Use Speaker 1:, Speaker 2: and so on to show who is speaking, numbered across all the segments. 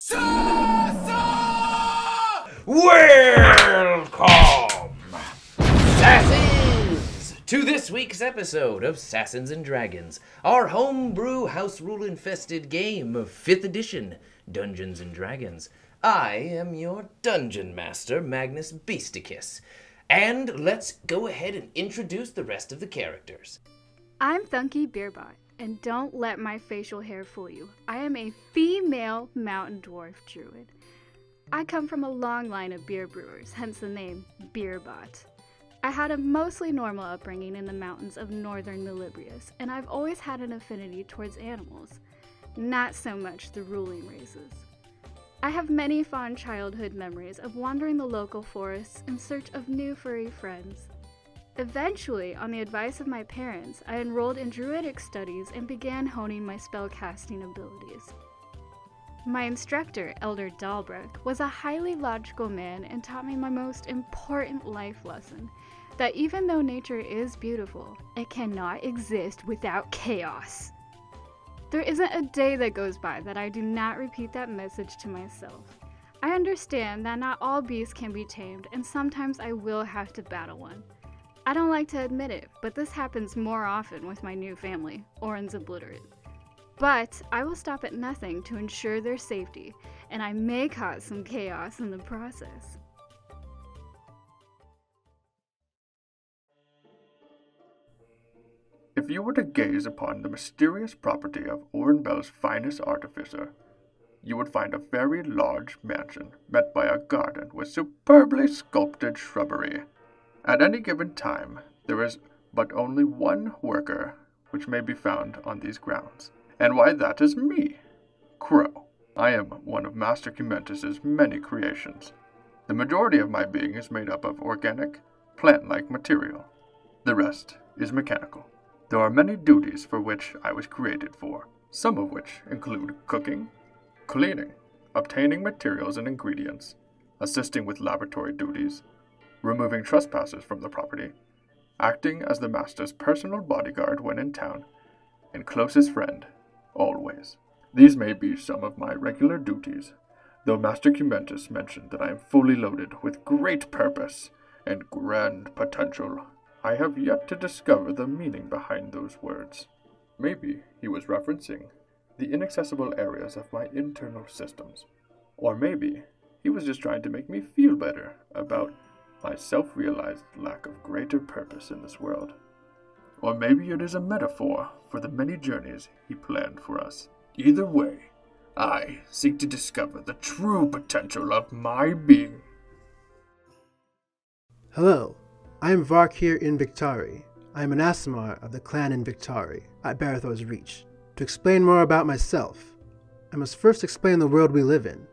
Speaker 1: Welcome, SASAns, to this week's episode of SASAns and Dragons, our homebrew house rule infested game of 5th edition, Dungeons and Dragons. I am your dungeon master, Magnus Beasticus, and let's go ahead and introduce the rest of the characters.
Speaker 2: I'm Thunky Beerbot, and don't let my facial hair fool you. I am a female mountain dwarf druid. I come from a long line of beer brewers, hence the name Beerbot. I had a mostly normal upbringing in the mountains of northern Melibrius, and I've always had an affinity towards animals, not so much the ruling races. I have many fond childhood memories of wandering the local forests in search of new furry friends. Eventually, on the advice of my parents, I enrolled in druidic studies and began honing my spellcasting abilities. My instructor, Elder Dalbrook, was a highly logical man and taught me my most important life lesson, that even though nature is beautiful, it cannot exist without chaos. There isn't a day that goes by that I do not repeat that message to myself. I understand that not all beasts can be tamed, and sometimes I will have to battle one. I don't like to admit it, but this happens more often with my new family, Oren's Obliterate. But I will stop at nothing to ensure their safety, and I may cause some chaos in the process.
Speaker 3: If you were to gaze upon the mysterious property of Orenbelle's finest artificer, you would find a very large mansion met by a garden with superbly sculpted shrubbery. At any given time, there is but only one worker which may be found on these grounds. And why, that is me, Crow. I am one of Master Cumentus's many creations. The majority of my being is made up of organic, plant-like material. The rest is mechanical. There are many duties for which I was created for, some of which include cooking, cleaning, obtaining materials and ingredients, assisting with laboratory duties, removing trespassers from the property, acting as the master's personal bodyguard when in town, and closest friend, always. These may be some of my regular duties, though Master Cumentus mentioned that I am fully loaded with great purpose and grand potential. I have yet to discover the meaning behind those words. Maybe he was referencing the inaccessible areas of my internal systems, or maybe he was just trying to make me feel better about my self-realized lack of greater purpose in this world. Or maybe it is a metaphor for the many journeys he planned for us. Either way, I seek to discover the true potential of my being.
Speaker 4: Hello, I am Varkir Invictari. I am an Aasimar of the clan Invictari at Barathor's Reach. To explain more about myself, I must first explain the world we live in,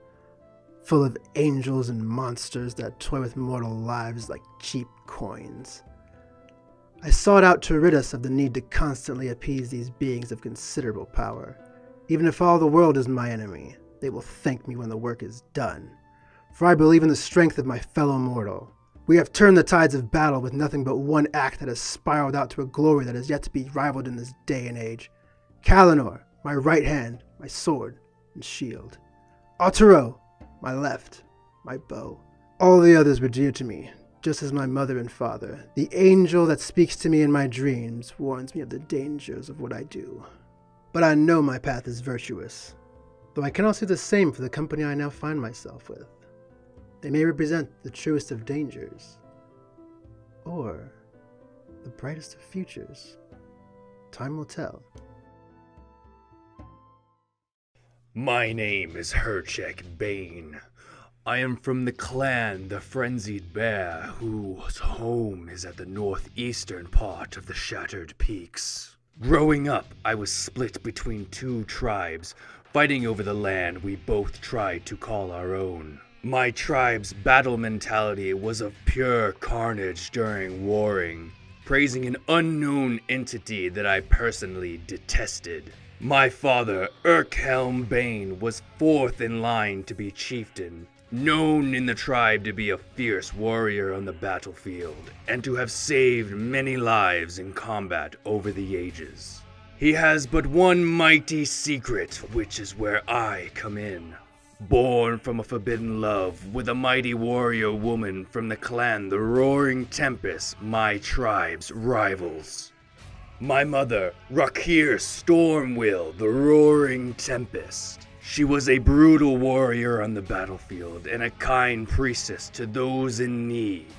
Speaker 4: full of angels and monsters that toy with mortal lives like cheap coins. I sought out to rid us of the need to constantly appease these beings of considerable power. Even if all the world is my enemy, they will thank me when the work is done. For I believe in the strength of my fellow mortal. We have turned the tides of battle with nothing but one act that has spiraled out to a glory that is yet to be rivaled in this day and age. Kalinor, my right hand, my sword and shield. Altero, my left, my bow. All the others were dear to me, just as my mother and father. The angel that speaks to me in my dreams warns me of the dangers of what I do. But I know my path is virtuous, though I cannot do the same for the company I now find myself with. They may represent the truest of dangers, or the brightest of futures. Time will tell.
Speaker 5: My name is Herchek Bane. I am from the clan the Frenzied Bear, whose home is at the northeastern part of the Shattered Peaks. Growing up, I was split between two tribes, fighting over the land we both tried to call our own. My tribe's battle mentality was of pure carnage during warring, praising an unknown entity that I personally detested. My father, Urkhelm Bane, was fourth in line to be chieftain, known in the tribe to be a fierce warrior on the battlefield, and to have saved many lives in combat over the ages. He has but one mighty secret, which is where I come in. Born from a forbidden love with a mighty warrior woman from the clan the Roaring Tempest, my tribe's rivals. My mother, Rakir Stormwill, the Roaring Tempest. She was a brutal warrior on the battlefield and a kind priestess to those in need.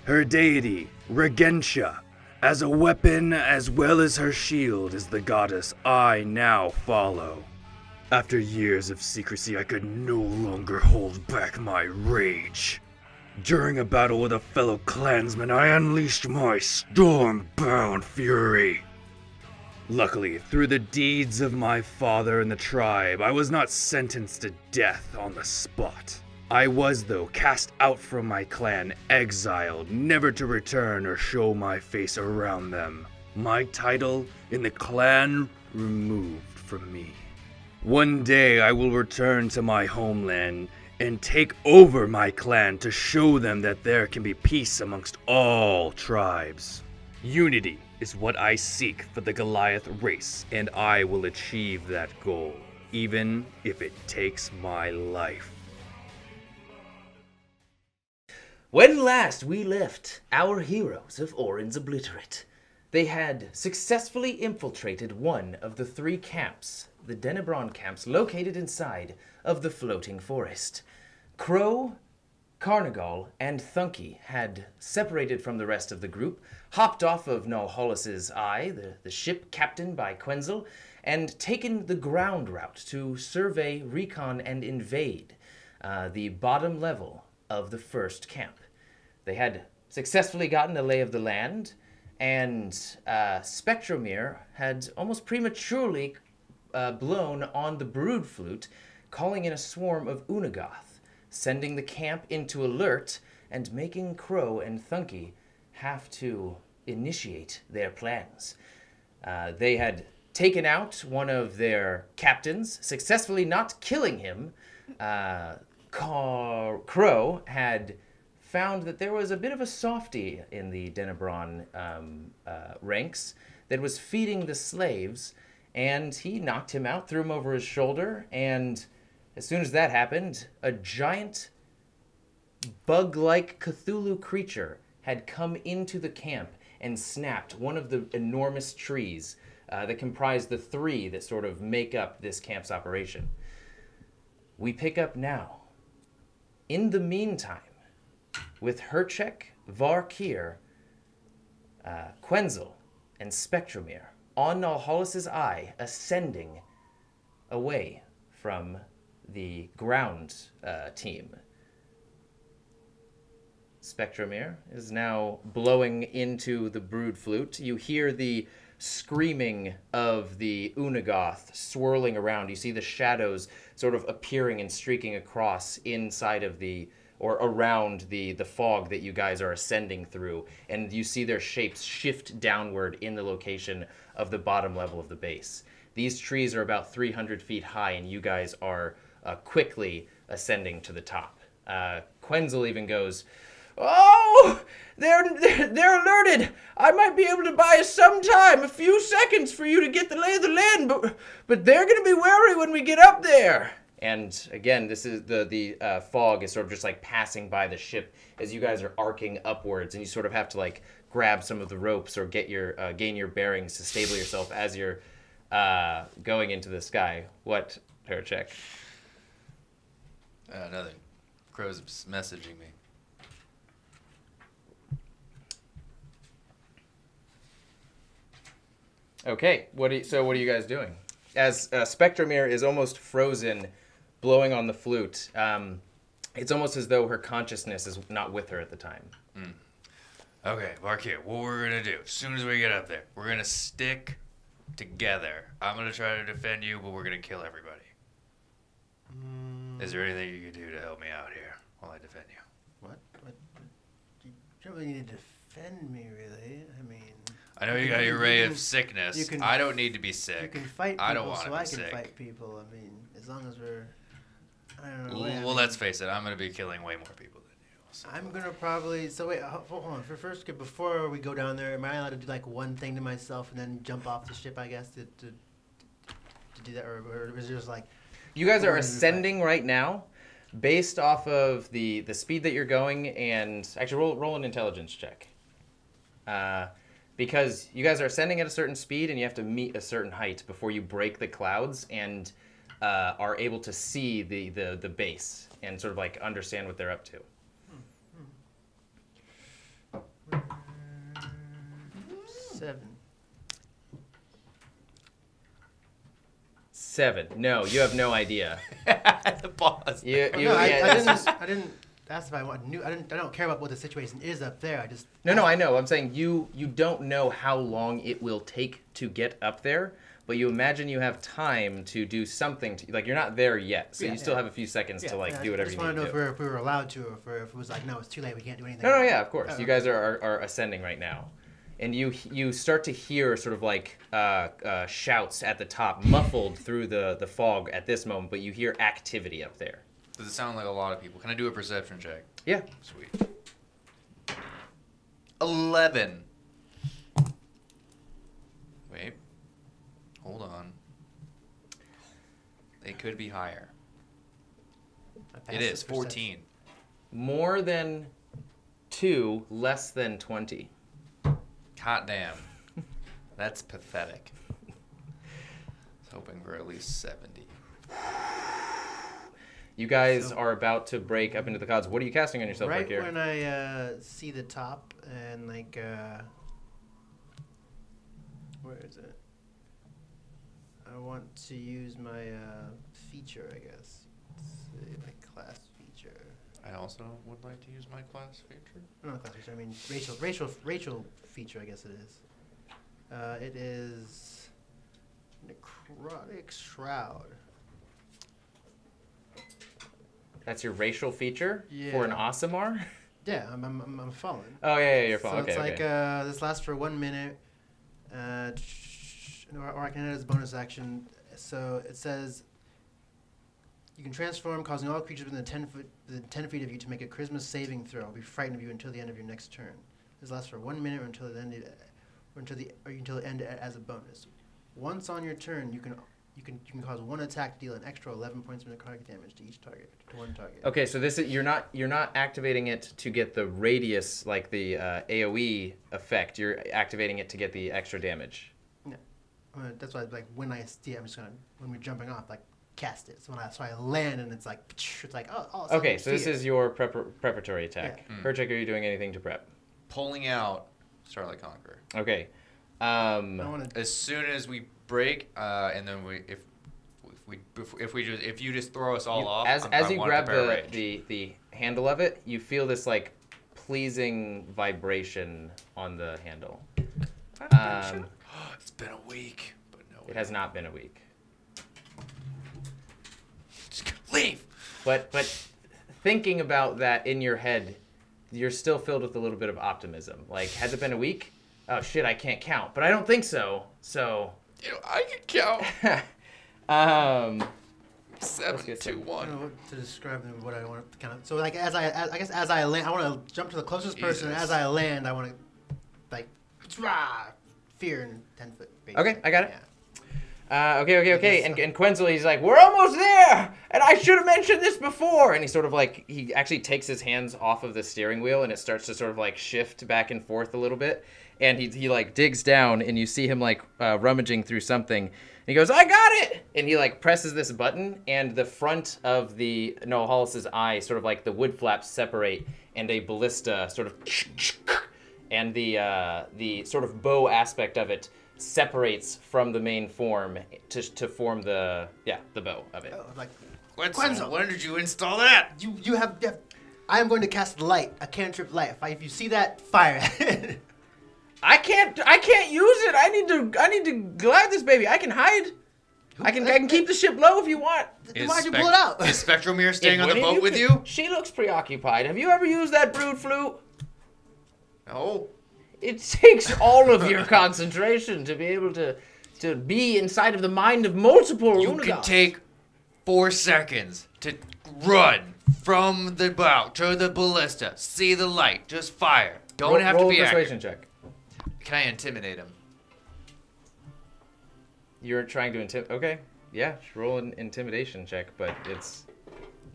Speaker 5: Her deity, Regentia, as a weapon as well as her shield, is the goddess I now follow. After years of secrecy, I could no longer hold back my rage. During a battle with a fellow clansman, I unleashed my storm-bound fury. Luckily, through the deeds of my father and the tribe, I was not sentenced to death on the spot. I was, though, cast out from my clan, exiled, never to return or show my face around them. My title in the clan removed from me. One day I will return to my homeland and take over my clan to show them that there can be peace amongst all tribes. Unity is what I seek for the Goliath race, and I will achieve that goal, even if it takes my life.
Speaker 1: When last we left our heroes of Oren's Obliterate, they had successfully infiltrated one of the 3 camps, the Denebron camps located inside of the floating forest. Crow, Carnagal, and Thunky had separated from the rest of the group, hopped off of Nalhollis's Eye, the ship captained by Quenzel, and taken the ground route to survey, recon, and invade the bottom level of the first camp. They had successfully gotten a lay of the land, and Spectromir had almost prematurely blown on the brood flute, calling in a swarm of Unagoth, sending the camp into alert and making Crow and Thunky have to initiate their plans. They had taken out one of their captains, successfully not killing him. Crow had found that there was a bit of a softy in the Denebron ranks that was feeding the slaves, and he knocked him out, threw him over his shoulder, and as soon as that happened, a giant bug-like Cthulhu creature had come into the camp and snapped one of the enormous trees that comprise the 3 that sort of make up this camp's operation. We pick up now. In the meantime, with Herchek, Varkir, Quenzel, and Spectromir on Nalhollis's Eye, ascending away from the ground team. Spectromir is now blowing into the brood flute. You hear the screaming of the Unagoth swirling around. You see the shadows sort of appearing and streaking across inside of the, or around the fog that you guys are ascending through. And you see their shapes shift downward in the location of the bottom level of the base. These trees are about 300 feet high, and you guys are quickly ascending to the top. Quenzel even goes, "Oh, they're alerted. I might be able to buy us some time, a few seconds for you to get the lay of the land, but they're going to be wary when we get up there." And again, this is the fog is sort of just like passing by the ship as you guys are arcing upwards, and you sort of have to like grab some of the ropes or get your gain your bearings to stable yourself as you're going into the sky. What, Paracheck?
Speaker 6: Nothing. Crow's messaging me.
Speaker 1: Okay, so what are you guys doing? As Spectromir is almost frozen, blowing on the flute, it's almost as though her consciousness is not with her at the time.
Speaker 6: Okay, Varkir, what we're going to do, as soon as we get up there, we're going to stick together. I'm going to try to defend you, but we're going to kill everybody. Is there anything you can do to help me out here while I defend you?
Speaker 4: What? You don't really need to defend me, really. I mean...
Speaker 6: I know you got your ray of sickness. I don't need to be sick.
Speaker 4: You can fight people,
Speaker 6: I don't want to be
Speaker 4: sick.
Speaker 6: sick.
Speaker 4: Fight people. I mean, as long as we're... I don't know.
Speaker 6: Well, let's face it. I'm going to be killing way more people than you. So.
Speaker 4: I'm going to probably... So wait, hold on. Before we go down there, am I allowed to do like one thing to myself and then jump off the ship, I guess, to do that? Or is it just like...
Speaker 1: You guys are ascending right now. based off of the speed that you're going, and actually roll an intelligence check. Because you guys are ascending at a certain speed, and you have to meet a certain height before you break the clouds and are able to see the base and sort of like understand what they're up to. 7. No, you have no idea.
Speaker 6: The boss.
Speaker 4: I didn't ask if I knew. I don't care about what the situation is up there. I just
Speaker 1: No, I know. I'm saying you don't know how long it will take to get up there, but you imagine you have time to do something. Like you're not there yet, so you still have a few seconds to like do whatever you need to do.
Speaker 4: I just want to know if we were allowed to, or if it was like, no, it's too late. We can't do anything.
Speaker 1: No, yeah, of course. You guys are ascending right now. And you start to hear sort of like shouts at the top, muffled through the fog at this moment, but you hear activity up there.
Speaker 6: Does it sound like a lot of people? Can I do a perception check?
Speaker 1: Yeah.
Speaker 6: Sweet. 11. Wait. Hold on. They could be higher. It is 14.
Speaker 1: More than 2, less than 20.
Speaker 6: Hot damn. That's pathetic. I was hoping for at least 70.
Speaker 1: You guys are about to break up into the clouds. What are you casting on yourself
Speaker 4: right
Speaker 1: here?
Speaker 4: When I see the top and like, where is it? I want to use my feature, I guess. Let's see, my class feature.
Speaker 6: I also would like to use my class feature.
Speaker 4: Not class feature. I mean racial feature. I guess it is. It is necrotic shroud.
Speaker 1: That's your racial feature
Speaker 4: Yeah.
Speaker 1: for an Aasimar?
Speaker 4: Yeah, I'm fallen.
Speaker 1: Oh yeah, you're fallen.
Speaker 4: So
Speaker 1: Okay,
Speaker 4: it's
Speaker 1: okay.
Speaker 4: like this lasts for 1 minute, or I can add it as a bonus action. So it says you can transform, causing all creatures within 10 feet of you to make a charisma saving throw. Be frightened of you until the end of your next turn. This lasts for 1 minute or until the end, until the end as a bonus. Once on your turn, you can cause one attack to deal an extra 11 points of necrotic damage to each target, to one target.
Speaker 1: Okay, so this is you're not activating it to get the radius like the AOE effect. You're activating it to get the extra damage.
Speaker 4: Yeah, that's why like when I see it, I'm just gonna when we're jumping off like cast it. So I land and it's like oh.
Speaker 1: Okay, so this is your preparatory attack.
Speaker 4: Yeah.
Speaker 1: Herchek, are you doing anything to prep?
Speaker 6: Pulling out Starlight Conqueror.
Speaker 1: Okay.
Speaker 6: As soon as we break, and then if you just throw us all off,
Speaker 1: as you grab the handle of it, you feel this like pleasing vibration on the handle.
Speaker 6: It's been a week, but no.
Speaker 1: It has not been a week.
Speaker 6: Just leave.
Speaker 1: But thinking about that in your head, you're still filled with a little bit of optimism. Like, has it been a week? Oh shit, I can't count, but I don't think so. So.
Speaker 6: I can count. 7, 2, 1.
Speaker 4: I don't know what to describe what I want to kind of. So like as I land, I want to jump to the closest person. And as I land, I want to like fear in 10-foot.
Speaker 1: Okay, I got it.
Speaker 4: Yeah.
Speaker 1: Okay. And Quenzel, he's like, we're almost there, and I should have mentioned this before. And he sort of like, he actually takes his hands off of the steering wheel, and it starts to sort of like shift back and forth a little bit. And he like digs down, and you see him like rummaging through something. And he goes, I got it! And he like presses this button, and the front of the Nohallis's eye, sort of like the wood flaps separate, and a ballista sort of, and the sort of bow aspect of it separates from the main form to form the bow of it.
Speaker 4: Oh, like
Speaker 6: Quenzel, when did you install that?
Speaker 4: you have. I am going to cast light, a cantrip light. If you see that, fire it.
Speaker 1: I can't use it. I need to glide this baby. I can hide. I can keep the ship low if you want.
Speaker 4: Then why'd you pull it out?
Speaker 6: Is Spectromere staying on the
Speaker 1: If
Speaker 6: boat with
Speaker 1: could-
Speaker 6: you?
Speaker 1: She looks preoccupied. Have you ever used that brood flute?
Speaker 6: No.
Speaker 1: It takes all of your concentration to be able to be inside of the mind of multiple
Speaker 6: You
Speaker 1: Runagons.
Speaker 6: can take 4 seconds to run from the bow to the ballista. See the light. Just fire. Don't have to
Speaker 1: roll
Speaker 6: be
Speaker 1: a persuasion
Speaker 6: accurate.
Speaker 1: check.
Speaker 6: Can I intimidate him?
Speaker 1: You're trying to intimidate. Okay, yeah, roll an intimidation check, but it's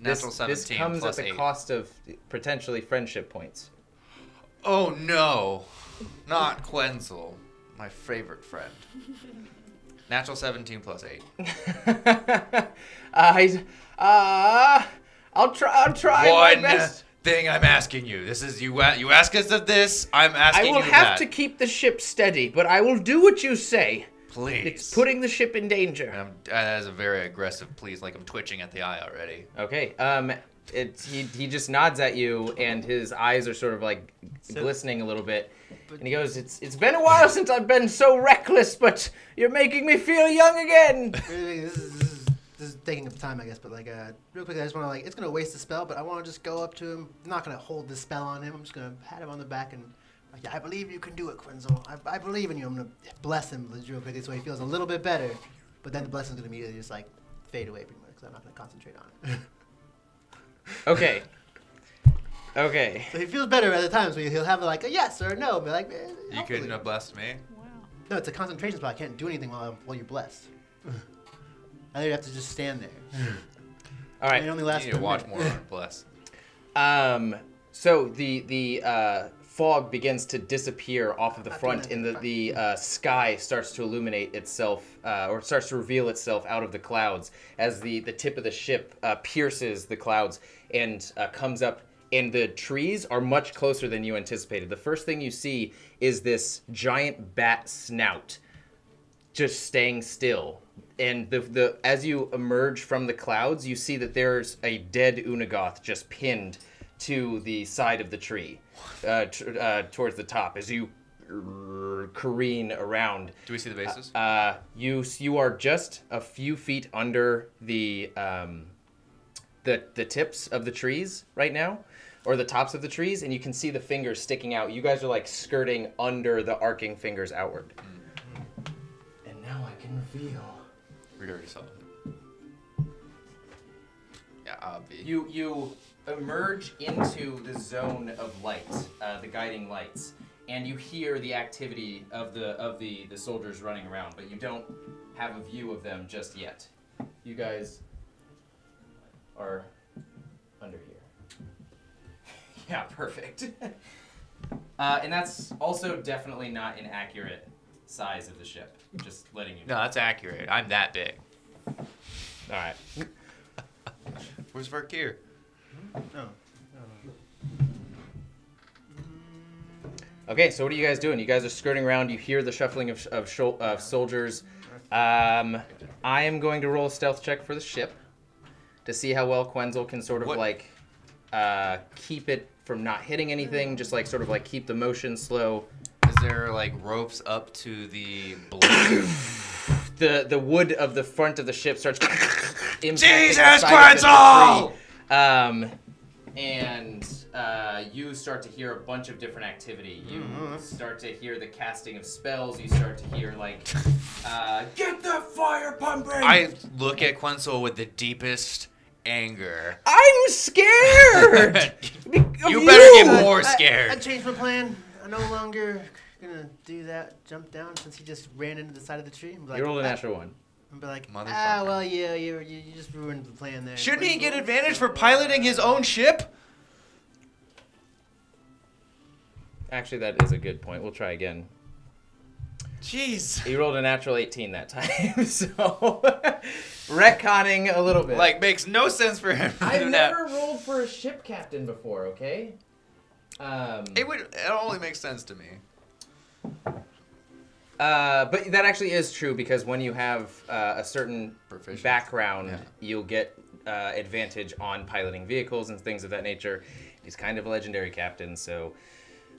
Speaker 6: Natural 17
Speaker 1: This comes
Speaker 6: plus
Speaker 1: at the
Speaker 6: 8.
Speaker 1: cost of potentially friendship points.
Speaker 6: Oh no, not Quenzel, my favorite friend. Natural 17 plus 8.
Speaker 1: I'll try my
Speaker 6: One
Speaker 1: best.
Speaker 6: thing I'm asking you. This is you ask us of this. I'm asking
Speaker 1: I
Speaker 6: you
Speaker 1: will have
Speaker 6: that.
Speaker 1: to keep the ship steady, but I will do what you say.
Speaker 6: Please.
Speaker 1: It's putting the ship in danger.
Speaker 6: And that is a very aggressive please, like I'm twitching at the eye already.
Speaker 1: Okay. He just nods at you, and his eyes are sort of like glistening a little bit. And he goes, "It's been a while since I've been so reckless, but you're making me feel young again."
Speaker 4: This is taking up time, I guess, but like, real quick, I just want to it's gonna waste the spell, but I want to just go up to him. I'm not gonna hold the spell on him. I'm just gonna pat him on the back and, like, I believe you can do it, Quenzel. I believe in you. I'm gonna bless him real quickly so he feels a little bit better. But then the blessing's gonna immediately just like fade away pretty much because I'm not gonna concentrate on it.
Speaker 1: Okay. Okay.
Speaker 4: So he feels better at the time, so he'll have like a yes or a no. Be like,
Speaker 6: You couldn't have blessed me.
Speaker 4: No, it's a concentration spell. I can't do anything while you're blessed. I think you have to just stand there.
Speaker 1: All right.
Speaker 4: It only
Speaker 6: You
Speaker 4: lasts
Speaker 6: need to
Speaker 4: a
Speaker 6: watch
Speaker 4: minute.
Speaker 6: more on Bless.
Speaker 1: So the fog begins to disappear off of the front, and the sky starts to illuminate itself, or starts to reveal itself out of the clouds as the tip of the ship pierces the clouds and comes up. And the trees are much closer than you anticipated. The first thing you see is this giant bat snout just staying still. And as you emerge from the clouds, you see that there's a dead Unagoth just pinned to the side of the tree, towards the top. As you careen around,
Speaker 6: Do we see the bases?
Speaker 1: you are just a few feet under the tips of the trees right now, or the tops of the trees, and you can see the fingers sticking out. You guys are like skirting under the arcing fingers outward. And now I can reveal.
Speaker 6: We already saw it. Yeah, obvi.
Speaker 1: You emerge into the zone of light, the guiding lights, and you hear the activity of the soldiers running around, but you don't have a view of them just yet. You guys are under here. Yeah, perfect. And that's also definitely not an accurate size of the ship. Just letting you know.
Speaker 6: No, that's accurate. I'm that big.
Speaker 1: All right.
Speaker 6: Where's Verkeer?
Speaker 1: Okay, so what are you guys doing? You guys are skirting around. You hear the shuffling of soldiers. I am going to roll a stealth check for the ship to see how well Quenzel can sort of keep it from not hitting anything. Just like sort of like keep the motion slow.
Speaker 6: Is there like ropes up to the balloon?
Speaker 1: The wood of the front of the ship starts impacting
Speaker 6: Jesus,
Speaker 1: the side of
Speaker 6: Quenzel!
Speaker 1: the tree. And you start to hear a bunch of different activity. You start to hear the casting of spells. You start to hear like, get the fire pumping!
Speaker 6: I look at Quenzel with the deepest anger.
Speaker 1: I'm scared!
Speaker 6: You better get more scared.
Speaker 4: I changed my plan. I'm no longer gonna do that jump down since he just ran into the side of the tree. I'm like,
Speaker 1: You rolled a natural one.
Speaker 4: I'm like,
Speaker 6: Motherfucker.
Speaker 4: well, yeah, you just ruined the plan there.
Speaker 6: Shouldn't he get advantage for piloting his own ship?
Speaker 1: Actually, that is a good point. We'll try again.
Speaker 6: Jeez.
Speaker 1: You rolled a natural 18 that time, so retconning a little bit.
Speaker 6: Like, makes no sense for him to
Speaker 1: I've
Speaker 6: do
Speaker 1: never rolled for a ship captain before, okay?
Speaker 6: It only makes sense to me.
Speaker 1: But that actually is true because when you have a certain
Speaker 6: Proficiency.
Speaker 1: background,
Speaker 6: Yeah.
Speaker 1: you'll get advantage on piloting vehicles and things of that nature. He's kind of a legendary captain, so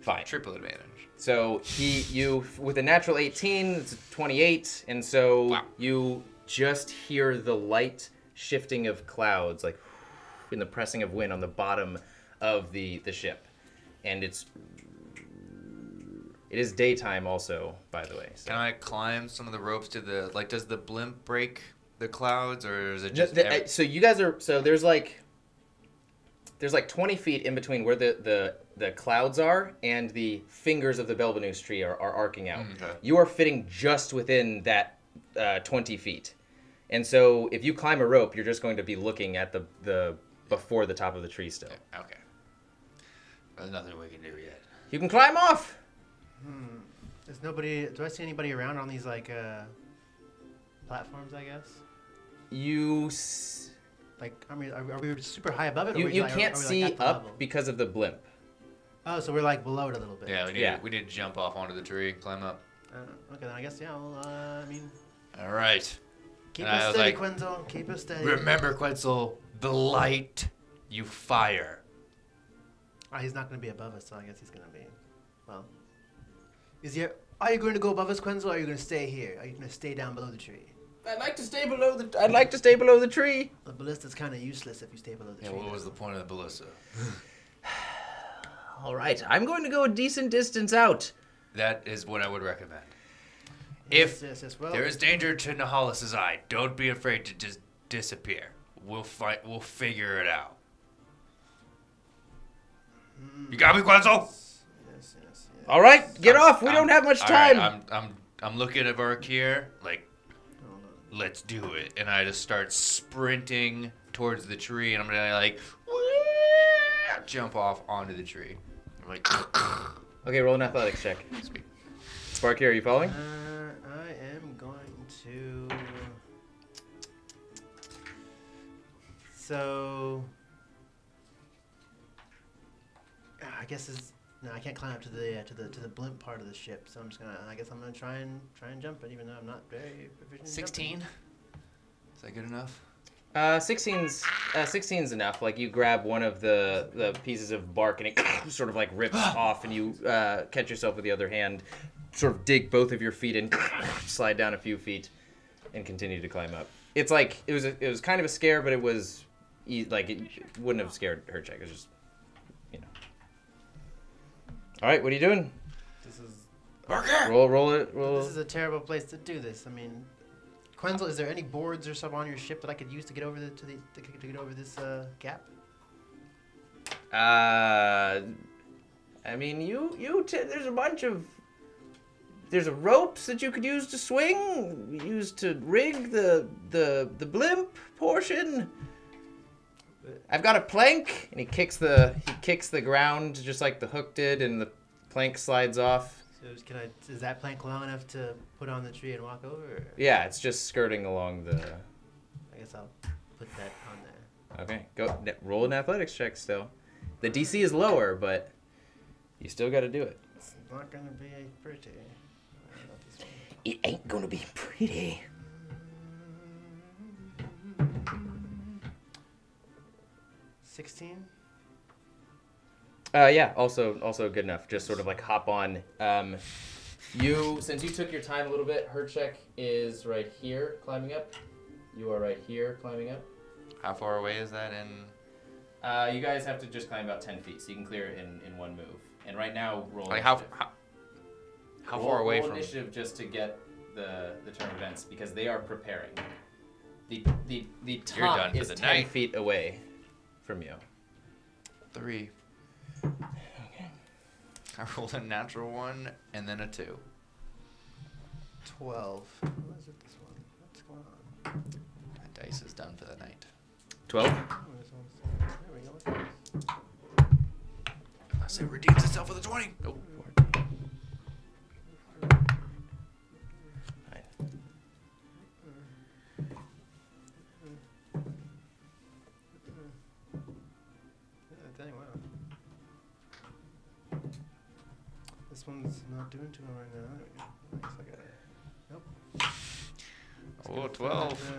Speaker 1: fine.
Speaker 6: Triple advantage.
Speaker 1: So you with a natural 18, it's a 28, and so
Speaker 6: Wow.
Speaker 1: you just hear the light shifting of clouds, like in the pressing of wind on the bottom of the ship, and it is daytime also, by the way. So.
Speaker 6: Can I climb some of the ropes to the does the blimp break the clouds or is it
Speaker 1: No,
Speaker 6: just
Speaker 1: so you guys are there's like 20 feet in between where the clouds are and the fingers of the Belvenus tree are arcing out.
Speaker 6: Okay.
Speaker 1: You are fitting just within that 20 feet. And so if you climb a rope, you're just going to be looking at the before the top of the tree still.
Speaker 6: Okay. There's nothing we can do yet.
Speaker 1: You can climb off.
Speaker 4: There's nobody. Do I see anybody around on these like platforms? I guess. Like, I mean, are we super high above it? Or
Speaker 1: You
Speaker 4: like,
Speaker 1: can't
Speaker 4: are we,
Speaker 1: see
Speaker 4: like, at the
Speaker 1: up
Speaker 4: level?
Speaker 1: because of the blimp.
Speaker 4: Oh, so we're like below it a little bit.
Speaker 6: Yeah, we need to jump off onto the tree, climb up.
Speaker 4: Okay, then I guess yeah. Well, I mean.
Speaker 6: All right.
Speaker 4: Keep
Speaker 6: And I
Speaker 4: us
Speaker 6: was
Speaker 4: steady,
Speaker 6: like,
Speaker 4: Quenzel. Keep us steady.
Speaker 6: Remember, Quetzal, the light you fire.
Speaker 4: Oh, he's not going to be above us, so I guess he's going to be. Well. Are you going to go above us, Quenzel, or are you going to stay here? Are you going to stay down below the tree?
Speaker 1: I'd like to stay below the tree.
Speaker 4: The ballista's kind of useless if you stay below the tree.
Speaker 6: Yeah, what was the point of the ballista?
Speaker 1: All right, I'm going to go a decent distance out.
Speaker 6: That is what I would recommend.
Speaker 4: Yes,
Speaker 6: If
Speaker 4: well,
Speaker 6: there is danger to Nahalis's eye, don't be afraid to just disappear. We'll figure it out. You got me, Quetzal?
Speaker 4: Yes.
Speaker 1: All right, get off. We don't have much time.
Speaker 6: Right, I'm looking at Varkir, like, let's do it. And I just start sprinting towards the tree, and I'm gonna like jump off onto the tree. I'm like,
Speaker 1: Okay, roll an athletics check.
Speaker 6: sweet.
Speaker 1: Sparky, are you following?
Speaker 4: I am going to. So. I guess no, I can't climb up to the blimp part of the ship. So I'm just gonna. I guess I'm gonna try and jump it, even though I'm not very proficient. in
Speaker 6: 16.
Speaker 4: jumping.
Speaker 6: Is that good enough?
Speaker 1: 16's enough. Like, you grab one of the pieces of bark and it sort of like rips off, and you catch yourself with the other hand, sort of dig both of your feet and slide down a few feet and continue to climb up. It's like it was kind of a scare, but it was like it wouldn't have scared her check. It was just, you know. All right, what are you doing?
Speaker 4: This is.
Speaker 1: Roll it.
Speaker 4: This is a terrible place to do this. I mean, Quenzel, is there any boards or something on your ship that I could use to get over to get over this gap?
Speaker 1: I mean, there's a bunch of ropes that you could use to swing, use to rig the blimp portion. I've got a plank, and he kicks the ground just like the hook did, and the plank slides off.
Speaker 4: So is that plank long enough to put on the tree and walk over? Or?
Speaker 1: Yeah, it's just skirting along the.
Speaker 4: I guess I'll put that on there.
Speaker 1: Okay, go roll an athletics check still. The DC is lower, but you still got to do it.
Speaker 4: It's not gonna be pretty.
Speaker 1: It ain't gonna be pretty.
Speaker 4: 16.
Speaker 1: Yeah, also good enough. Just sort of like hop on. Since you took your time a little bit, her check is right here climbing up. You are right here climbing up.
Speaker 6: How far away is that in?
Speaker 1: You guys have to just climb about 10 feet, so you can clear it in one move. And right now, roll
Speaker 6: Like
Speaker 1: initiative.
Speaker 6: how far away
Speaker 1: roll
Speaker 6: from?
Speaker 1: initiative just to get the turn events, because they are preparing. The
Speaker 6: You're
Speaker 1: top
Speaker 6: done for
Speaker 1: is
Speaker 6: the
Speaker 1: 10
Speaker 6: night.
Speaker 1: feet away from you.
Speaker 6: 3.
Speaker 1: Okay.
Speaker 6: I rolled a natural 1 and then a 2.
Speaker 4: 12. What is it? This one. What's going on?
Speaker 6: My dice is done for the night.
Speaker 1: 12.
Speaker 4: Oh, this one's, there we go. What's this?
Speaker 6: Unless it redeems itself with a 20. Nope.
Speaker 4: Dang, wow. This one's not doing too well right now. There we go. Nice, I got it. Nope.
Speaker 6: Oh, 12.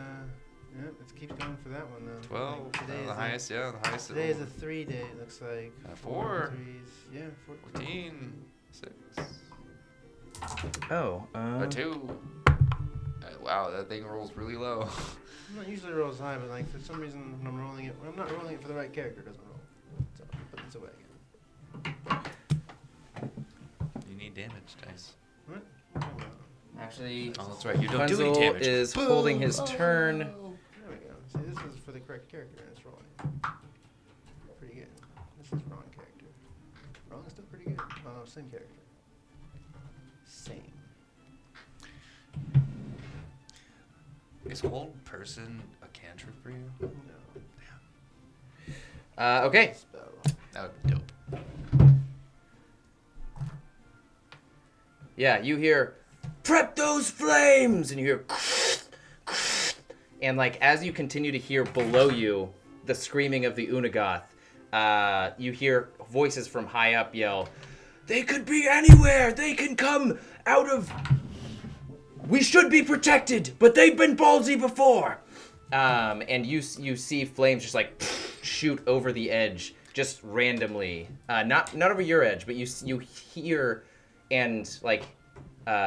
Speaker 4: Yeah, it keeps going for that one though.
Speaker 6: 12.
Speaker 4: Like, today
Speaker 6: The
Speaker 4: is
Speaker 6: highest, yeah, the highest.
Speaker 4: Today is a 3 day, it looks like.
Speaker 6: 4.
Speaker 4: Threes. Yeah,
Speaker 6: 14. 6.
Speaker 1: Oh.
Speaker 6: A 2. Wow, that thing rolls really low.
Speaker 4: I'm not usually rolls high, but like for some reason when I'm rolling it, when I'm not rolling it for the right character, it doesn't roll. So I'll put this away again.
Speaker 6: You need damage dice.
Speaker 4: What?
Speaker 1: Actually,
Speaker 6: Oh, that's right. You don't do any
Speaker 1: Quenzel
Speaker 6: damage.
Speaker 1: is holding his turn.
Speaker 4: There we go. See, this is for the correct character, and it's rolling. Pretty good. This is wrong character. Wrong is still pretty good. Oh no, same character. Same.
Speaker 6: Is hold person a cantrip for you?
Speaker 4: No.
Speaker 1: Okay.
Speaker 7: Spell.
Speaker 6: That would be dope.
Speaker 1: Yeah, you hear, prep those flames, and you hear, and like as you continue to hear below you the screaming of the Unagoth, you hear voices from high up yell, they could be anywhere, they can come out of, we should be protected, but they've been ballsy before. And you see flames just like shoot over the edge, just randomly, not over your edge, but you hear and like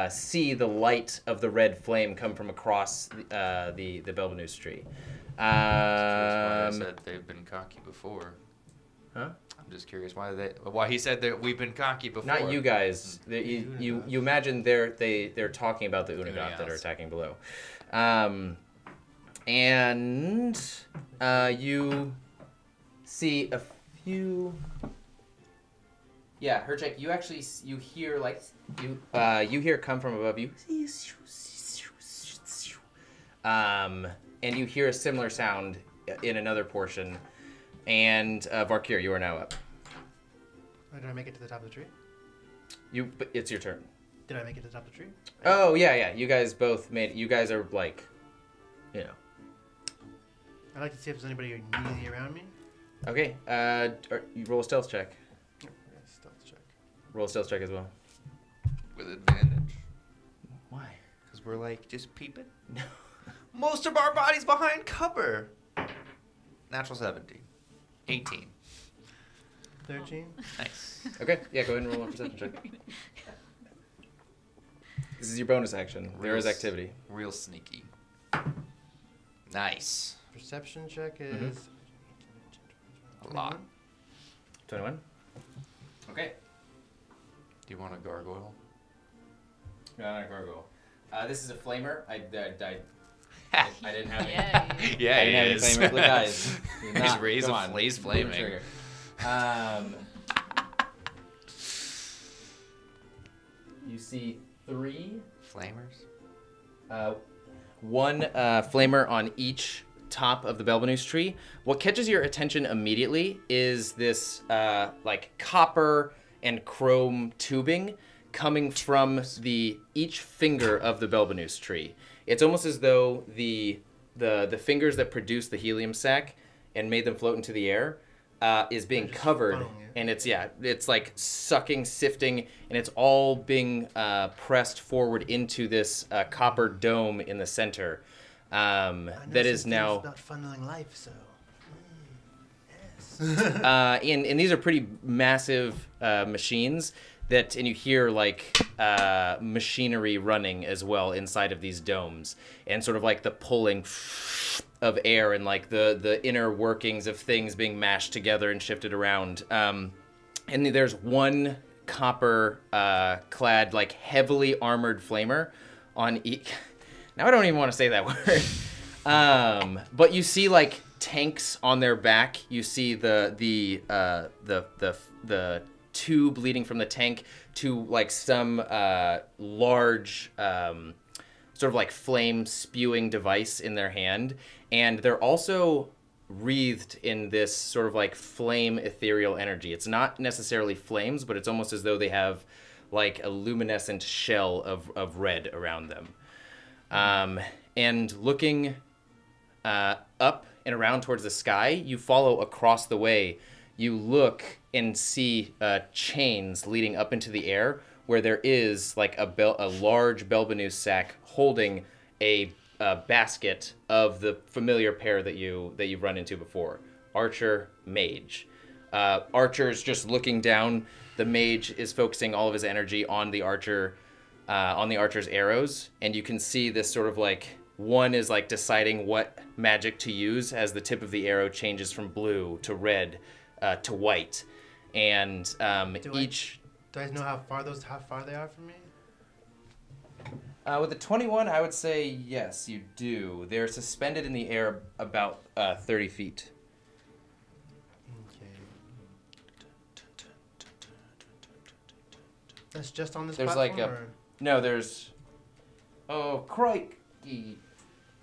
Speaker 1: see the light of the red flame come from across the Belbenus tree.
Speaker 6: I said they've been cocky before.
Speaker 1: Huh?
Speaker 6: I'm just curious why he said that we've been cocky before.
Speaker 1: Not you guys. You imagine they're talking about the Unagoth that are attacking below, and you see a few. Yeah, Herchek, you hear like you hear come from above you. And you hear a similar sound in another portion. And Varkir, you are now up.
Speaker 7: Did I make it to the top of the tree?
Speaker 1: It's your turn.
Speaker 7: Did I make it to the top of the tree?
Speaker 1: Oh yeah. You guys both made. You guys are like, you know.
Speaker 7: I'd like to see if there's anybody immediately around me.
Speaker 1: Okay. You roll a stealth check.
Speaker 7: Stealth check.
Speaker 1: Roll a stealth check as well.
Speaker 6: With advantage.
Speaker 1: Why?
Speaker 6: Because we're like just peeping. No. Most of our bodies behind cover. Natural 70. 18.
Speaker 7: 13.
Speaker 6: Nice.
Speaker 1: Okay. Yeah. Go ahead and roll a perception check. This is your bonus action. There is activity.
Speaker 6: Real sneaky. Nice.
Speaker 7: Perception check is
Speaker 6: A lot.
Speaker 1: 21. Okay.
Speaker 6: Do you want a gargoyle?
Speaker 1: No, not a gargoyle. This is a flamer. I didn't have any.
Speaker 6: Yeah,
Speaker 1: I didn't
Speaker 6: he
Speaker 1: have any
Speaker 6: is.
Speaker 1: flamer. Look, guys.
Speaker 6: He's raised a blaze flaming.
Speaker 1: You see 3
Speaker 6: Flamers?
Speaker 1: One flamer on each top of the Belbenus tree. What catches your attention immediately is this like copper and chrome tubing coming from each finger of the Belbenus tree. It's almost as though the fingers that produce the helium sac and made them float into the air is being covered, and it's like sucking, sifting, and it's all being pressed forward into this copper dome in the center. That is now
Speaker 7: about funneling life, so yes.
Speaker 1: and these are pretty massive machines and you hear like machinery running as well inside of these domes, and sort of like the pulling of air and like the inner workings of things being mashed together and shifted around. And there's one copper clad, like heavily armored flamer on each. Now I don't even want to say that word. But you see like tanks on their back. You see the tube leading from the tank to like some large sort of like flame spewing device in their hand, and they're also wreathed in this sort of like flame ethereal energy. It's not necessarily flames, but it's almost as though they have like a luminescent shell of red around them. And looking up and around towards the sky, you follow across the way. You look and see chains leading up into the air, where there is like a large Belbenus sac holding a basket of the familiar pair that you've run into before, Archer, Mage. Archer's just looking down. The Mage is focusing all of his energy on the Archer, on the Archer's arrows, and you can see this sort of like one is like deciding what magic to use as the tip of the arrow changes from blue to red to white, and
Speaker 7: Do I know how far they are from me?
Speaker 1: With the 21, I would say yes, you do. They're suspended in the air about 30 feet.
Speaker 7: Okay. That's just on this
Speaker 1: There's
Speaker 7: platform?
Speaker 1: like no, there's... Oh, crikey.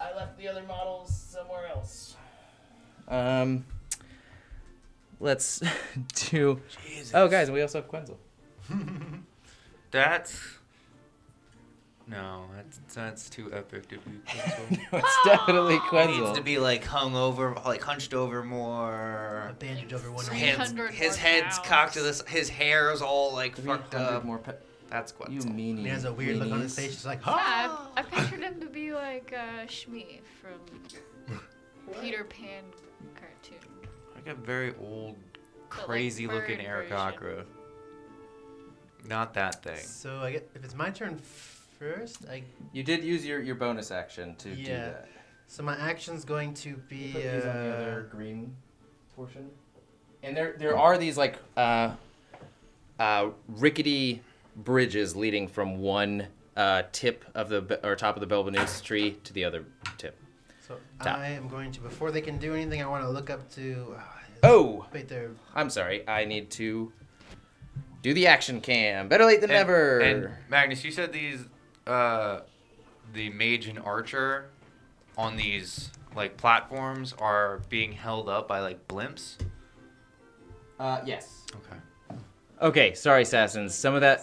Speaker 1: I left the other models somewhere else. let's do. Jesus. Oh, guys, we also have Quenzel.
Speaker 6: That's too epic to be Quenzel.
Speaker 1: No, it's definitely Quenzel.
Speaker 6: Needs to be like hung over, like hunched over more.
Speaker 7: A bandage over one
Speaker 6: His
Speaker 7: hand.
Speaker 6: his head's cocked to this. His hair is all like fucked up. That's Quenzel.
Speaker 1: You meanie.
Speaker 7: He has a weird look on his face. He's like,
Speaker 2: Yeah, I pictured him to be like Shmi from Peter Pan cartoon.
Speaker 6: Like a very old,
Speaker 2: But,
Speaker 6: crazy
Speaker 2: like,
Speaker 6: looking
Speaker 2: bird
Speaker 6: Aarakocra. Not that thing.
Speaker 7: So I get if it's my turn first,
Speaker 1: You did use your bonus action to do that.
Speaker 7: So my action's going to be
Speaker 1: Put these on the other green portion. And there are these like rickety bridges leading from one tip of the top of the Belbanus tree to the other tip.
Speaker 7: So
Speaker 1: Top.
Speaker 7: I am going to, before they can do anything, I want to look up to.
Speaker 1: Oh!
Speaker 7: Wait there.
Speaker 1: I'm sorry. I need to do the action cam. Better late than never.
Speaker 6: And Magnus, you said these, the mage and archer on these like platforms are being held up by like blimps.
Speaker 1: Yes.
Speaker 6: Okay.
Speaker 1: Okay, sorry, SASAns. Some of that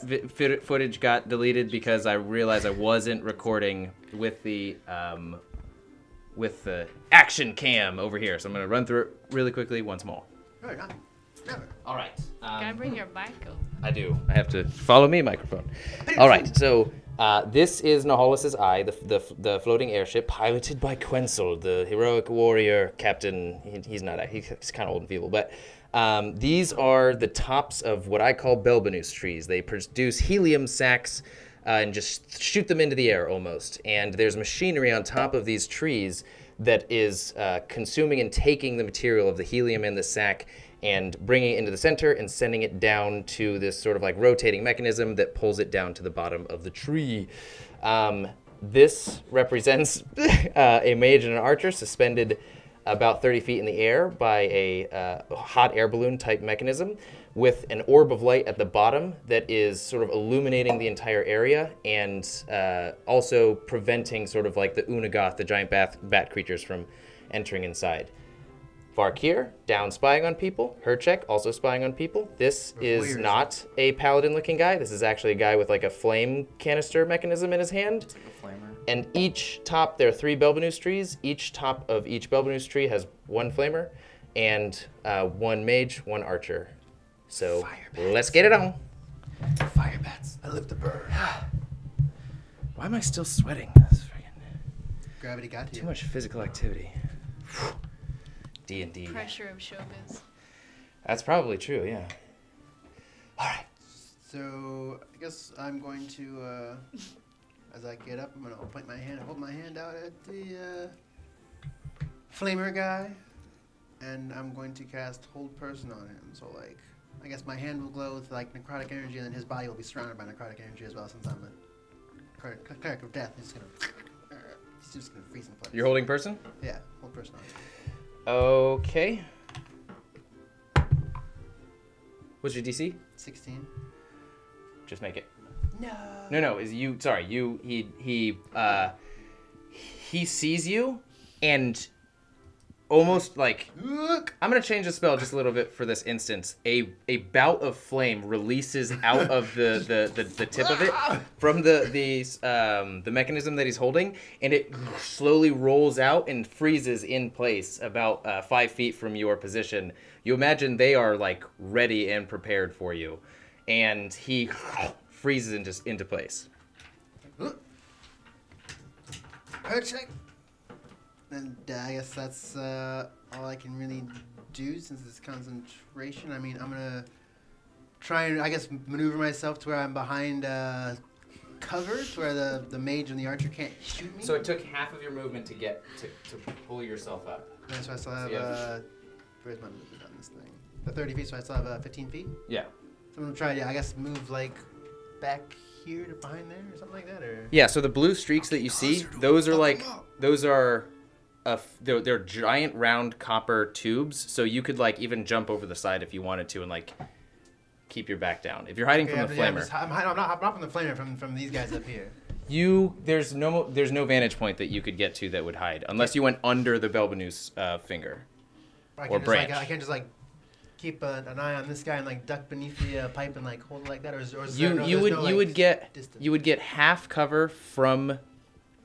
Speaker 1: footage got deleted because I realized I wasn't recording with the action cam over here. So I'm going to run through it really quickly once more.
Speaker 7: No, not. Never.
Speaker 1: All right.
Speaker 2: Gotta bring your mic over.
Speaker 1: I do. I have to follow me, microphone. All right. So this is Nahalus's Eye, the floating airship piloted by Quenzel, the heroic warrior captain. He's kind of old and feeble, but these are the tops of what I call Belbanus trees. They produce helium sacs and just shoot them into the air almost. And there's machinery on top of these trees that is consuming and taking the material of the helium in the sac and bringing it into the center and sending it down to this sort of like rotating mechanism that pulls it down to the bottom of the tree. This represents a mage and an archer suspended about 30 feet in the air by a hot air balloon type mechanism with an orb of light at the bottom that is sort of illuminating the entire area and also preventing sort of like the Unagoth, the giant bat creatures, from entering inside. Varkir, down spying on people. Herchek, also spying on people. This is not a paladin-looking guy. This is actually a guy with like a flame canister mechanism in his hand.
Speaker 6: It's like a flamer.
Speaker 1: And each top, there are 3 Belbanus trees. Each top of each Belbanus tree has 1 flamer and 1 mage, 1 archer. So let's get it on.
Speaker 7: Fire bats. I live the bird.
Speaker 1: Why am I still sweating? That's freaking
Speaker 7: Gravity got
Speaker 1: too
Speaker 7: you.
Speaker 1: much physical activity. D&D.
Speaker 2: Pressure of showbiz.
Speaker 1: That's probably true, yeah. All right.
Speaker 7: So I guess I'm going to, as I get up, I'm going to point my hand, hold my hand out at the flamer guy, and I'm going to cast Hold Person on him. So like, I guess my hand will glow with like necrotic energy, and then his body will be surrounded by necrotic energy as well. Since I'm a cleric of death, he's just gonna freeze in place.
Speaker 1: You're holding person?
Speaker 7: Yeah, Hold Person on him.
Speaker 1: Okay. What's your DC?
Speaker 7: 16.
Speaker 1: Just make it.
Speaker 7: No.
Speaker 1: No. Is you? Sorry, you. He sees you, and almost like I'm gonna change the spell just a little bit for this instance. A bout of flame releases out of the tip of it from the mechanism that he's holding, and it slowly rolls out and freezes in place about 5 feet from your position. You imagine they are like ready and prepared for you, and he freezes into place.
Speaker 7: And I guess that's all I can really do since it's concentration. I mean, I'm going to try and, I guess, maneuver myself to where I'm behind cover, to where the mage and the archer can't shoot me.
Speaker 1: So it took half of your movement to get to pull yourself up.
Speaker 7: And so I still have, where's my movement on this thing? The 30 feet, so I still have 15 feet?
Speaker 1: Yeah.
Speaker 7: So I'm going to try to, I guess, move, like, back here to behind there or something like that, or?
Speaker 1: Yeah, so the blue streaks that you see, those are like, they're giant round copper tubes, so you could like even jump over the side if you wanted to and like keep your back down. If you're hiding from the flamer.
Speaker 7: I'm not from the flamer, from these guys up here.
Speaker 1: There's no vantage point that you could get to that would hide, unless you went under the Belbanus finger. Or branch.
Speaker 7: I can't just like keep an eye on this guy and like duck beneath the pipe and like hold it like that, or is
Speaker 1: You
Speaker 7: there,
Speaker 1: you would
Speaker 7: no,
Speaker 1: you would get
Speaker 7: distance?
Speaker 1: you would get half cover from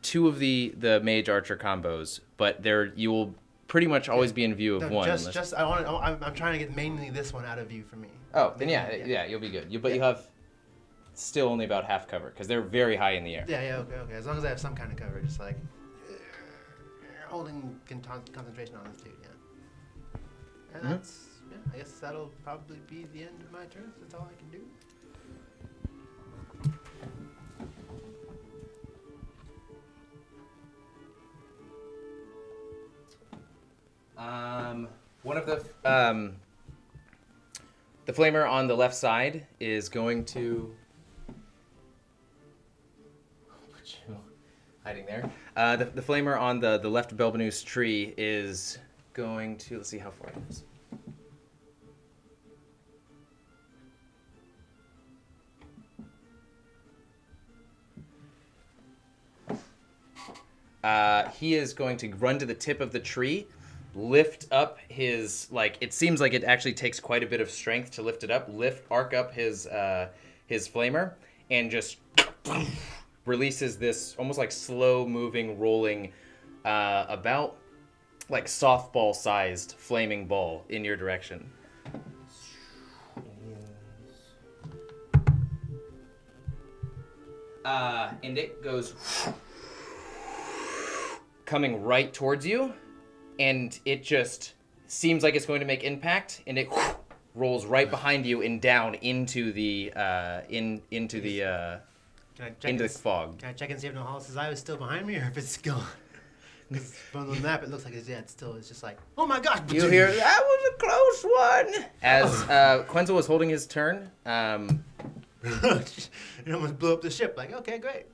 Speaker 1: 2 of the mage archer combos, but you will pretty much always be in view of
Speaker 7: No,
Speaker 1: one.
Speaker 7: I'm trying to get mainly this one out of view for me.
Speaker 1: Oh, then yeah, you'll be good. You have still only about half cover because they're very high in the air.
Speaker 7: Yeah, okay. As long as I have some kind of cover, just like holding concentration on this dude, yeah. And that's, I guess that'll probably be the end of my turn. That's all I can do.
Speaker 1: One of the flamer on the left side is going to hiding there. The flamer on the left Belbanus tree is going to, let's see how far it is. He is going to run to the tip of the tree, lift up his, like, it seems like it actually takes quite a bit of strength to lift it up, arc up his flamer, and just releases this almost like slow-moving, rolling, about like softball-sized flaming ball in your direction. And it goes coming right towards you, and it just seems like it's going to make impact, and it rolls right behind you and down into the into the fog.
Speaker 7: Can I check and see if Nohalis' eye is still behind me, or if it's gone? Because from the map, it looks like it's still. It's just like, oh my gosh!
Speaker 1: You hear, that was a close one. As Quenzel was holding his turn,
Speaker 7: It almost blew up the ship. Like, okay, great.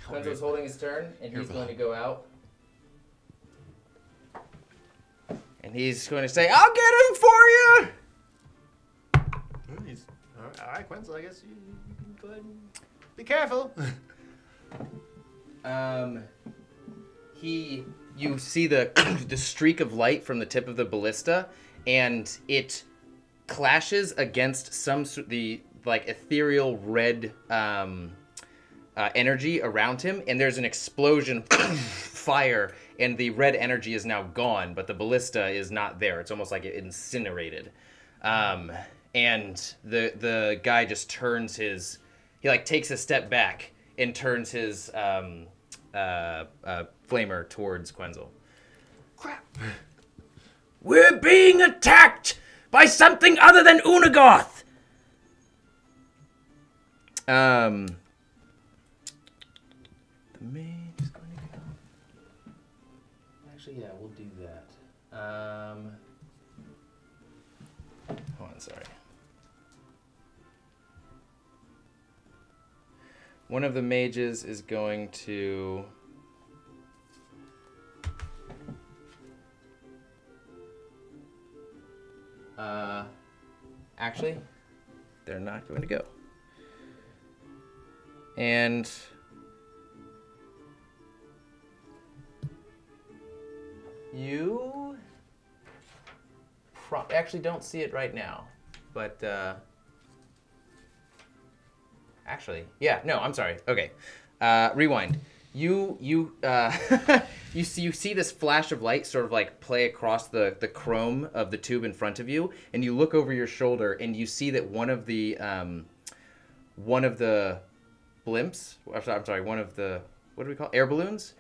Speaker 1: Quenzel's holding his turn, and he's going to go out. And he's going to say, I'll get him for you!
Speaker 7: All right, Quenzel, I guess you can go ahead and be careful.
Speaker 1: You see the streak of light from the tip of the ballista, and it clashes against the ethereal red energy around him, and there's an explosion of fire, and the red energy is now gone, but the ballista is not there. It's almost like it incinerated. And the guy just turns he takes a step back and turns his flamer towards Quenzel.
Speaker 7: Crap.
Speaker 1: We're being attacked by something other than Unagoth! The mage is going to go. Actually, yeah, we'll do that. Hold on, sorry. One of the mages is going to... actually, they're not going to go. And... you... actually don't see it right now, but... actually, yeah, no, I'm sorry. Okay, rewind. You see this flash of light sort of like play across the chrome of the tube in front of you, and you look over your shoulder and you see that one of the blimps, I'm sorry, one of the, what do we call it? Air balloons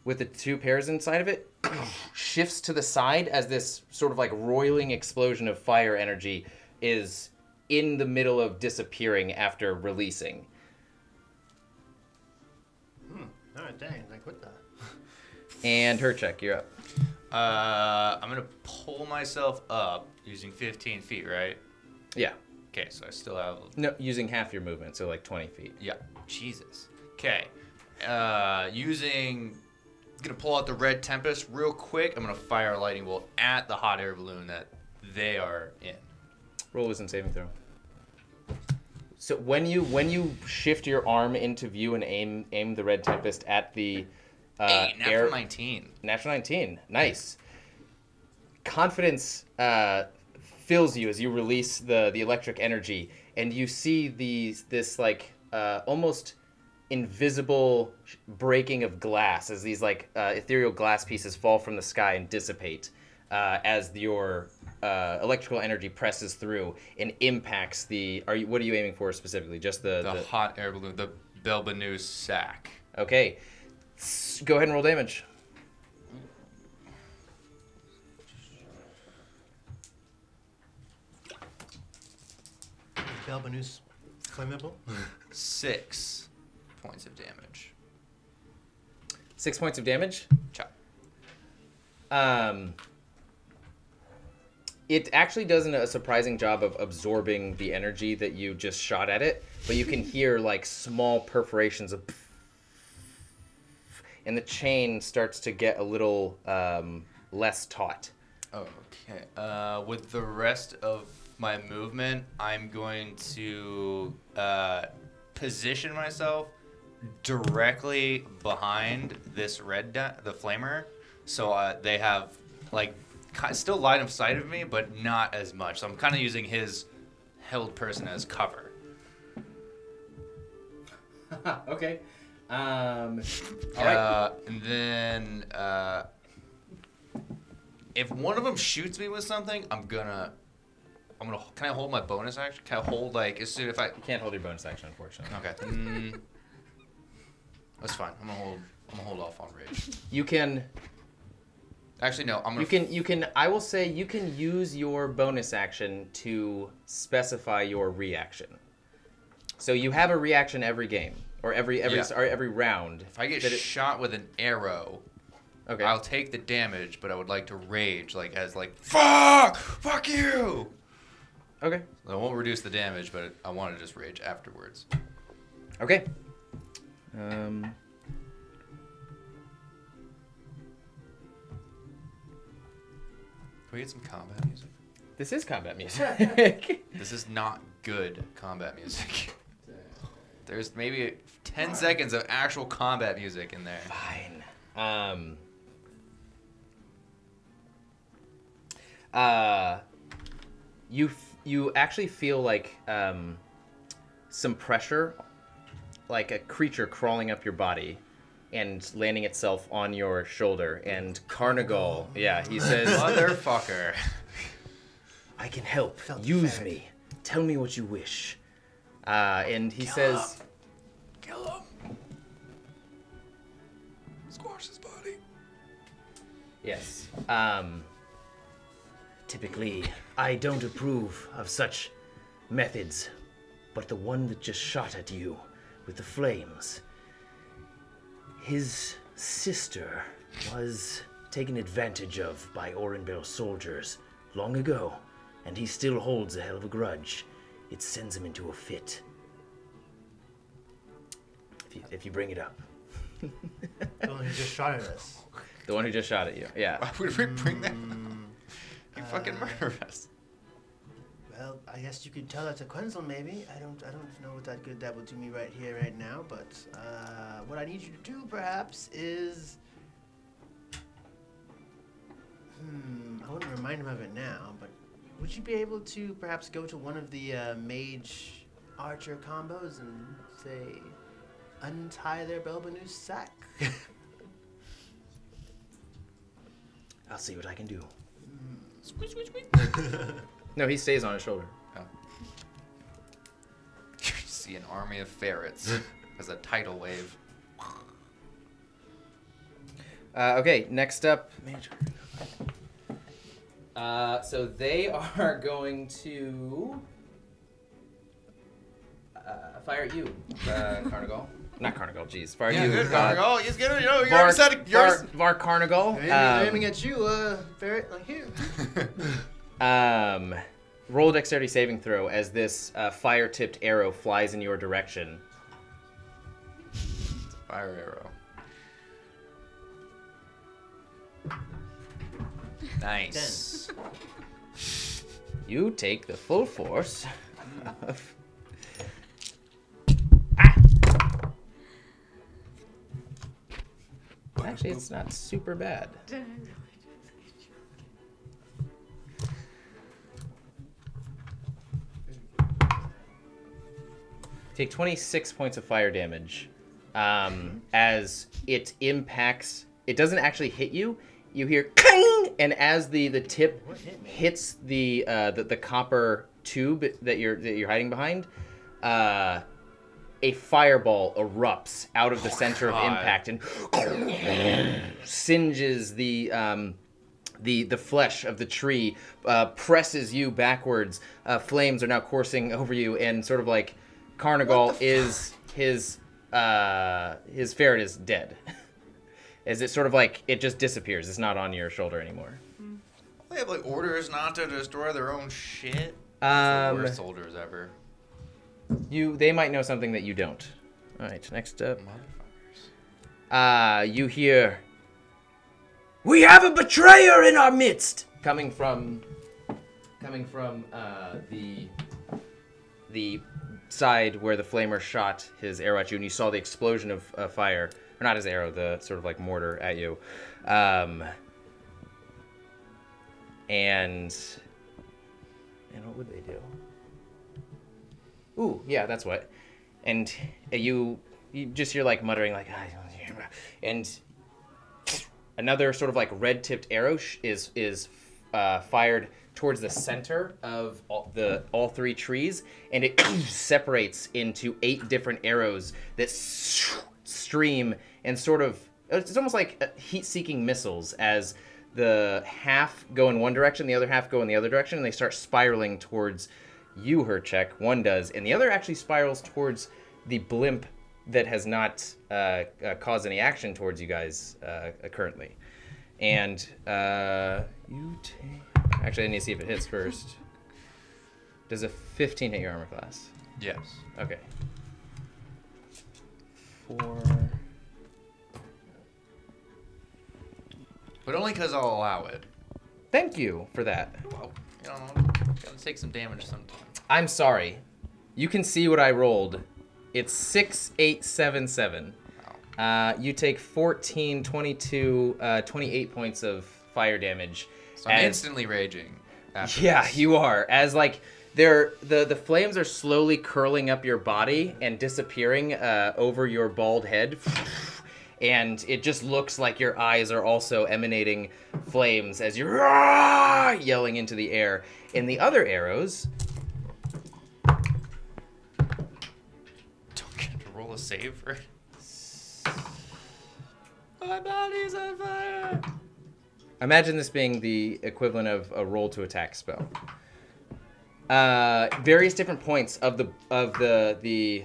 Speaker 1: with the 2 pairs inside of it shifts to the side as this sort of like roiling explosion of fire energy is in the middle of disappearing after releasing.
Speaker 7: All right, dang. Like, what the?
Speaker 1: And her check, you're up.
Speaker 6: I'm going to pull myself up using 15 feet, right?
Speaker 1: Yeah.
Speaker 6: Okay, so I still have...
Speaker 1: No, using half your movement, so like 20 feet.
Speaker 6: Yeah. Jesus. Okay. I'm going to pull out the Red Tempest real quick. I'm going to fire a lightning bolt at the hot air balloon that they are in.
Speaker 1: Roll wisdom saving throw. So when you shift your arm into view and aim the Red Tempest at the
Speaker 6: natural 19.
Speaker 1: Natural 19. Nice. confidence fills you as you release the electric energy, and you see this like almost invisible breaking of glass as these like ethereal glass pieces fall from the sky and dissipate as your electrical energy presses through and impacts the. What are you aiming for specifically? Just the
Speaker 6: hot air balloon, the Belbanus sack.
Speaker 1: Okay, go ahead and roll damage.
Speaker 7: Belbanus flammable?
Speaker 6: 6 points of damage.
Speaker 1: 6 points of damage?
Speaker 6: Chop.
Speaker 1: It actually does a surprising job of absorbing the energy that you just shot at it, but you can hear like small perforations of, and the chain starts to get a little less taut.
Speaker 6: Okay. With the rest of my movement, I'm going to position myself directly behind this the flamer, so they have like still line of sight of me, but not as much. So I'm kind of using his held person as cover.
Speaker 1: Okay.
Speaker 6: All right. And then if one of them shoots me with something, I'm gonna. Can I hold my bonus action? Can I hold like as soon if I?
Speaker 1: You can't hold your bonus action, unfortunately.
Speaker 6: Okay. That's fine. I'm gonna hold off on rage.
Speaker 1: You can.
Speaker 6: Actually, no.
Speaker 1: You can. I will say you can use your bonus action to specify your reaction. So you have a reaction every game or every round.
Speaker 6: If I get shot with an arrow,
Speaker 1: okay,
Speaker 6: I'll take the damage, but I would like to rage fuck you.
Speaker 1: Okay.
Speaker 6: I won't reduce the damage, but I want to just rage afterwards.
Speaker 1: Okay.
Speaker 6: Can we get some combat music?
Speaker 1: This is combat music.
Speaker 6: This is not good combat music. There's maybe 10 seconds of actual combat music in there.
Speaker 1: Fine. You actually feel like some pressure, like a creature crawling up your body and landing itself on your shoulder. And Carnigal, yeah, he says,
Speaker 6: "Motherfucker,
Speaker 1: I can help. Use me. Tell me what you wish." And he says,
Speaker 6: "Kill him. Squash his body."
Speaker 1: Yes. Typically, I don't approve of such methods, but the one that just shot at you with the flames, his sister was taken advantage of by Orenbelle soldiers long ago, and he still holds a hell of a grudge. It sends him into a fit. If you bring it up.
Speaker 7: The one who just shot at us.
Speaker 1: The one who just shot at you, yeah.
Speaker 6: Why would we bring that up? You fucking murder us.
Speaker 7: Well, I guess you could tell that to Quenzel, maybe. I don't know what that good that will do me right here, right now. But what I need you to do, perhaps, is I wouldn't remind him of it now, but would you be able to perhaps go to one of the mage archer combos and say, untie their Belbanus sack?
Speaker 1: I'll see what I can do.
Speaker 6: Squeak, squeak, squeak.
Speaker 1: No, he stays on his shoulder.
Speaker 6: Oh. You see an army of ferrets as a tidal wave.
Speaker 1: Okay, next up. So they are going to fire at you, Carnigal. Not Carnigal, jeez. Fire at you.
Speaker 6: Good, Carnigal. He's gonna, you already said yours.
Speaker 1: Var Carnigal.
Speaker 7: Aiming at you, ferret, like here.
Speaker 1: Roll a dexterity saving throw as this fire-tipped arrow flies in your direction.
Speaker 6: It's a fire arrow. Nice.
Speaker 1: You take the full force of... Actually, it's not super bad. take 26 points of fire damage as it impacts. It doesn't actually hit you. You hear "King!" and as the tip hits the copper tube that you're hiding behind, a fireball erupts out of the center of impact and singes the flesh of the tree, presses you backwards. Flames are now coursing over you, and sort of like Carnigal is his ferret is dead. As it sort of like it just disappears. It's not on your shoulder anymore.
Speaker 6: They have like orders not to destroy their own shit. The worst soldiers ever.
Speaker 1: They might know something that you don't. All right, next up. You hear, "We have a betrayer in our midst!" coming from the side where the flamer shot his arrow at you, and you saw the explosion of fire, or not his arrow, the sort of like mortar at you, and what would they do? Ooh, yeah, that's what. And you just hear like muttering like, and another sort of like red-tipped arrow is fired towards the center of all three trees, and it separates into 8 different arrows that stream and sort of, it's almost like heat-seeking missiles as the half go in one direction, the other half go in the other direction, and they start spiraling towards you, Herchek. One does, and the other actually spirals towards the blimp that has not caused any action towards you guys currently. And you take... Actually, I need to see if it hits first. Does a 15 hit your armor class?
Speaker 6: Yes.
Speaker 1: Okay. 4...
Speaker 6: But only because I'll allow it.
Speaker 1: Thank you for that.
Speaker 6: Well, you know, gotta take some damage sometime.
Speaker 1: I'm sorry. You can see what I rolled. It's 6, 8, 7, 7.
Speaker 6: Wow.
Speaker 1: You take 14, 22, 28 points of fire damage.
Speaker 6: So I'm instantly raging. After this.
Speaker 1: You are. As like the flames are slowly curling up your body and disappearing over your bald head. And it just looks like your eyes are also emanating flames as you're yelling into the air. And the other arrows...
Speaker 6: Don't get to roll a save for it. My body's on fire!
Speaker 1: Imagine this being the equivalent of a roll to attack spell. Various different points of the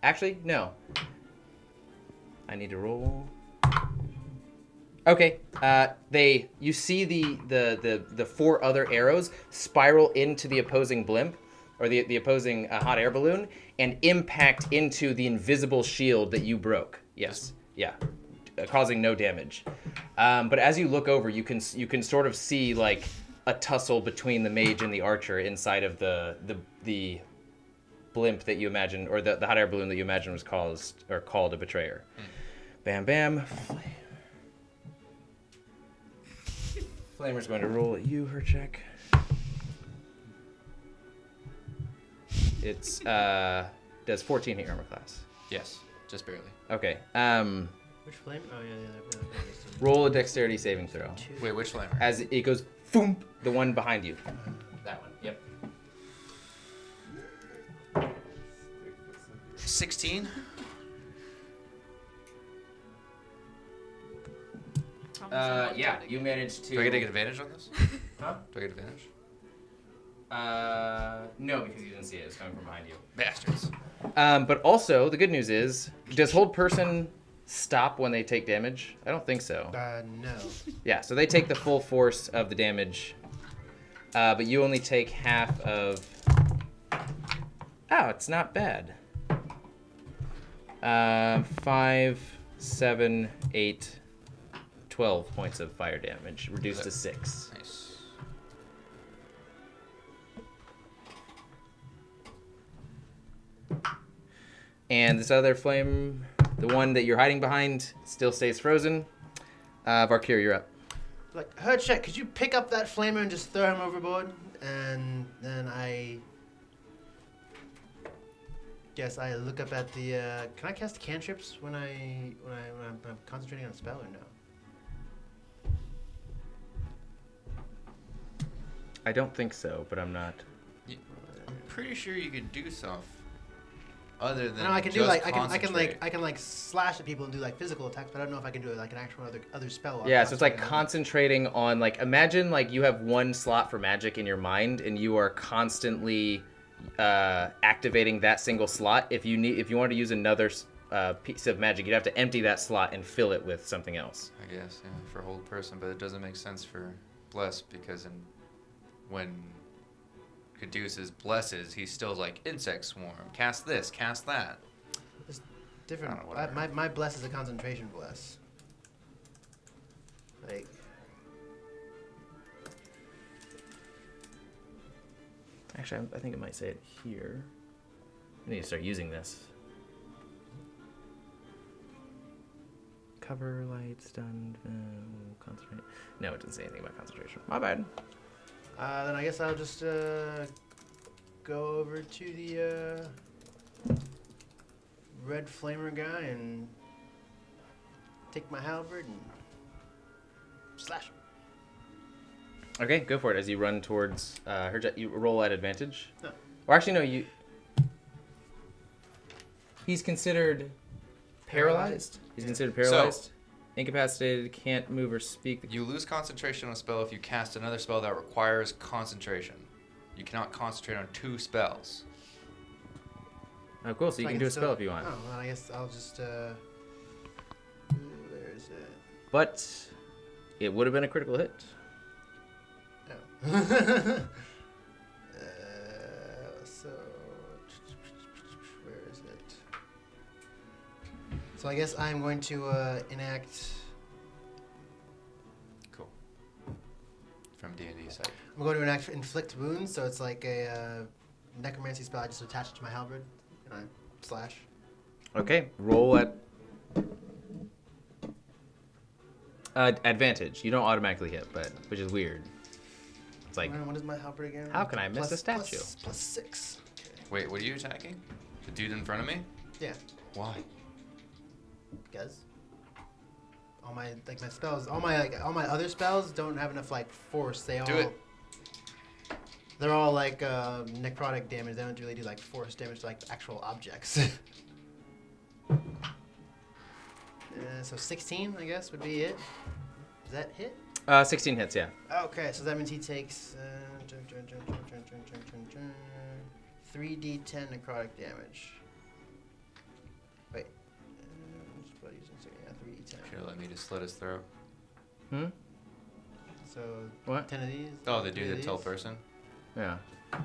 Speaker 1: actually, no. I need to roll. Okay. You see the 4 other arrows spiral into the opposing blimp, or the opposing hot air balloon, and impact into the invisible shield that you broke. Yes. Yeah. Causing no damage. But as you look over, you can sort of see like a tussle between the mage and the archer inside of the blimp that you imagine, or the hot air balloon that you imagine was called a betrayer. Bam, bam. Flamer's going to roll at you, Herchek. It's does 14 hit your armor class?
Speaker 6: Yes, just barely.
Speaker 1: Okay.
Speaker 7: Which flame? Oh, yeah.
Speaker 1: Roll a dexterity saving throw.
Speaker 6: Wait, which flamer?
Speaker 1: As it goes, boom, the one behind you. That one. Yep.
Speaker 6: 16.
Speaker 1: Yeah, you managed to.
Speaker 6: Do I get to get advantage on this?
Speaker 1: Huh?
Speaker 6: Do I get advantage?
Speaker 1: No, because you didn't see it. It's coming from behind you.
Speaker 6: Bastards.
Speaker 1: But also, the good news is, does hold person stop when they take damage? I don't think so.
Speaker 7: No.
Speaker 1: Yeah, so they take the full force of the damage, but you only take half of... Oh, it's not bad. 5, 7, 8, 12 points of fire damage, reduced to 6.
Speaker 6: Nice.
Speaker 1: And this other flame, the one that you're hiding behind, still stays frozen. Varkir, you're up.
Speaker 7: Like, Herchek, could you pick up that flamer and just throw him overboard? And then guess I look up at the. Can I cast cantrips when I'm concentrating on a spell or no?
Speaker 1: I don't think so, but I'm not.
Speaker 6: I'm pretty sure you can do stuff other than
Speaker 7: No, I can
Speaker 6: just
Speaker 7: do like I
Speaker 6: concentrate.
Speaker 7: can like slash at people and do like physical attacks, but I don't know if I can do like an actual other spell.
Speaker 1: Yeah, so it's like
Speaker 7: concentrating
Speaker 1: concentrating on like imagine like you have one slot for magic in your mind and you are constantly activating that single slot. If you want to use another piece of magic, you'd have to empty that slot and fill it with something else.
Speaker 6: I guess, yeah, for hold person, but it doesn't make sense for bless because when Caduceus blesses, he's still like insect swarm. Cast this, cast that.
Speaker 7: It's different.
Speaker 6: I don't know, whatever.
Speaker 7: My bless is a concentration bless. Like.
Speaker 1: Actually, I think it might say it here. I need to start using this. Cover, light, stunned, concentrate. No, it doesn't say anything about concentration. My bad.
Speaker 7: Then I guess I'll just go over to the red flamer guy and take my halberd and slash him.
Speaker 1: Okay, go for it. As you run towards her jet, you roll at advantage.
Speaker 7: No.
Speaker 1: Or actually, no, you. He's considered paralyzed. He's considered paralyzed, incapacitated, can't move or speak.
Speaker 6: You lose concentration on a spell if you cast another spell that requires concentration. You cannot concentrate on 2 spells.
Speaker 1: Oh, cool. So you can do a spell if you want.
Speaker 7: Oh, well, I guess I'll just. Where is it?
Speaker 1: But it would have been a critical hit.
Speaker 7: Oh. So where is it? So I guess I'm going to enact.
Speaker 6: Cool. From D&D side.
Speaker 7: I'm going to enact inflict wounds. So it's like a necromancy spell. I just attach it to my halberd and I slash.
Speaker 1: Okay, roll at advantage. You don't automatically hit, but which is weird. It's like,
Speaker 7: What is my halberd again?
Speaker 1: how can I miss a statue?
Speaker 7: Plus 6. Okay.
Speaker 6: Wait, what are you attacking? The dude in front of me?
Speaker 7: Yeah.
Speaker 6: Why?
Speaker 7: Because all my spells, all my other spells don't have enough like force. They all
Speaker 6: Do it.
Speaker 7: They're all like necrotic damage. They don't really do like force damage to like actual objects. So 16, I guess, would be it. Does that hit?
Speaker 1: 16 hits, yeah.
Speaker 7: Okay, so that means he takes 3d10 necrotic damage. Wait. Yeah, 3d10.
Speaker 6: Should have let me just slit his throat.
Speaker 1: Hmm?
Speaker 7: So
Speaker 1: What?
Speaker 7: 10 of these.
Speaker 6: Oh, the
Speaker 7: 3
Speaker 6: dude
Speaker 7: of
Speaker 6: that tell
Speaker 7: these.
Speaker 6: person?
Speaker 1: Yeah.
Speaker 7: 5.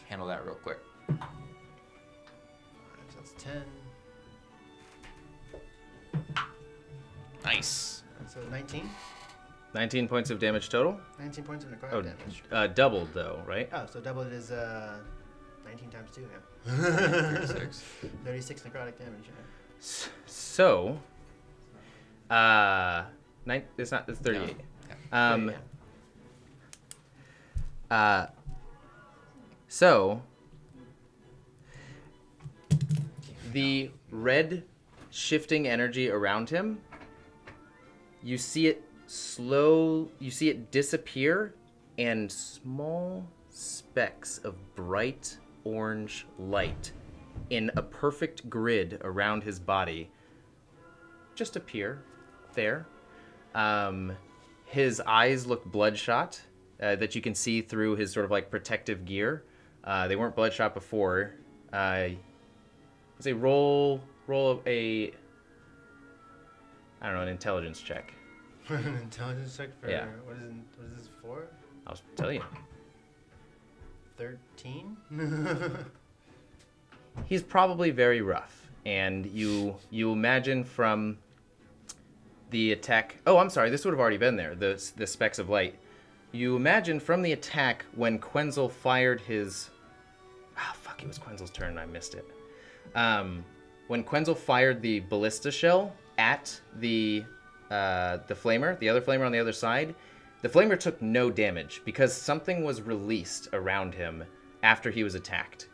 Speaker 6: Handle that real quick.
Speaker 7: So that's 10.
Speaker 6: Nice.
Speaker 7: So 19.
Speaker 1: 19 points of damage total.
Speaker 7: 19 points of necrotic
Speaker 1: Oh,
Speaker 7: damage.
Speaker 1: doubled though, right?
Speaker 7: Oh, so double it is 19 times 2, yeah.
Speaker 6: 36.
Speaker 7: 36 necrotic damage, yeah.
Speaker 1: So, it's 38.
Speaker 6: No.
Speaker 1: So, the red shifting energy around him, you see it disappear, and small specks of bright orange light in a perfect grid around his body just appear there. His eyes look bloodshot, that you can see through his sort of like protective gear. They weren't bloodshot before. Let's say roll a, I don't know, an intelligence check.
Speaker 7: An intelligence check for
Speaker 1: Yeah.
Speaker 7: what is this for?
Speaker 1: I'll tell you.
Speaker 7: 13.
Speaker 1: He's probably very rough, and you imagine from the attack. Oh, I'm sorry. This would have already been there. The specks of light. You imagine from the attack when Quenzel fired his. Ah, fuck! It was Quenzel's turn. And I missed it. When Quenzel fired the ballista shell at the flamer, the other flamer on the other side, the flamer took no damage because something was released around him after he was attacked.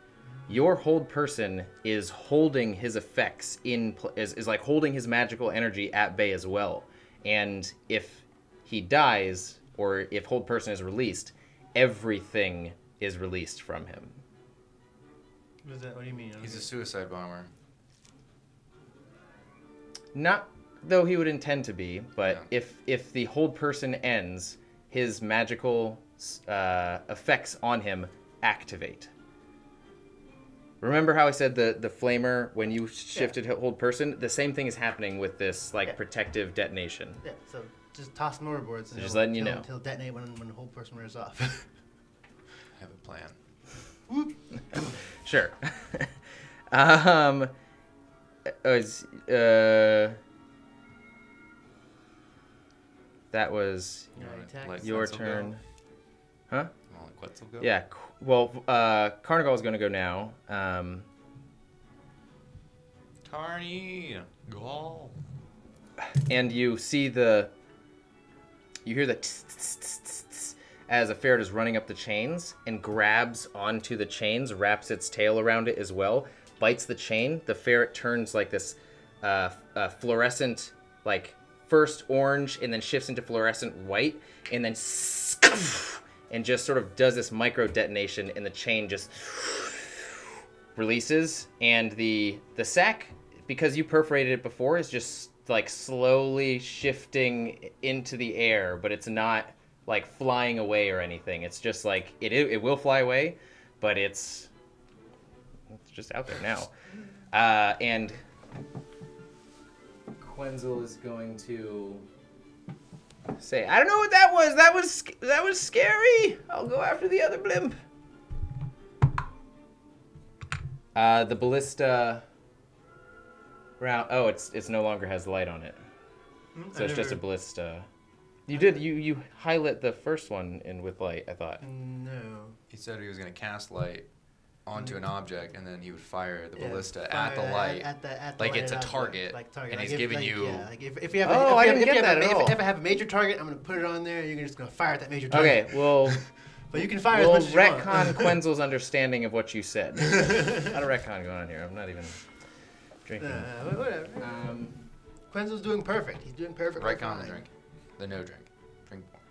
Speaker 1: your hold person is holding his effects is like holding his magical energy at bay as well. And if he dies, or if hold person is released, everything is released from him.
Speaker 7: What do you mean?
Speaker 6: He's a suicide bomber.
Speaker 1: Not though he would intend to be, but
Speaker 6: Yeah.
Speaker 1: if the hold person ends, his magical effects on him activate. Remember how I said the flamer, when you shifted hold person? The same thing is happening with this protective detonation.
Speaker 7: Yeah, so just toss them overboard. So
Speaker 1: Just letting you know.
Speaker 7: He'll detonate when the whole person wears off.
Speaker 6: I have a plan.
Speaker 1: Sure. That was
Speaker 6: Let
Speaker 1: your
Speaker 6: Quetzal
Speaker 1: turn.
Speaker 6: go?
Speaker 1: Huh?
Speaker 6: You wanna let Quetzal go?
Speaker 1: Yeah. Well, Carnival is going to go now.
Speaker 6: Carney, go.
Speaker 1: And you see you hear the tss, tss, tss, tss, tss, as a ferret is running up the chains and grabs onto the chains, wraps its tail around it as well, bites the chain. The ferret turns like this fluorescent, like first orange and then shifts into fluorescent white, and then and just sort of does this micro detonation, and the chain just releases, and the sack, because you perforated it before, is just like slowly shifting into the air, but it's not like flying away or anything. It's just like it will fly away, but it's just out there now. And Quenzel is going to say, "I don't know what that was. That was scary. I'll go after the other blimp." The ballista round. Oh, it's no longer has light on it, so it's just a ballista. You highlight the first one in with light, I thought.
Speaker 7: No.
Speaker 6: He said he was going to cast light onto an object, and then he would fire the ballista
Speaker 7: fire
Speaker 6: at the light,
Speaker 7: at the
Speaker 6: like
Speaker 7: light
Speaker 6: it's a
Speaker 7: object,
Speaker 6: target,
Speaker 7: like target.
Speaker 6: and
Speaker 7: Like
Speaker 6: he's giving
Speaker 7: like,
Speaker 6: you.
Speaker 7: Yeah, like if you have
Speaker 1: Oh, I didn't get that at all.
Speaker 7: If you ever have a major target, I'm gonna put it on there. You're just gonna fire at that major target.
Speaker 1: Okay, well,
Speaker 7: But you can fire
Speaker 1: we'll
Speaker 7: as much as you
Speaker 1: retcon
Speaker 7: want.
Speaker 1: Quenzel's understanding of what you said. Not a retcon going on here. I'm not even drinking.
Speaker 7: Whatever. Quenzel's doing perfect. He's doing perfect.
Speaker 6: Right on the drink, the no drink. Drink more.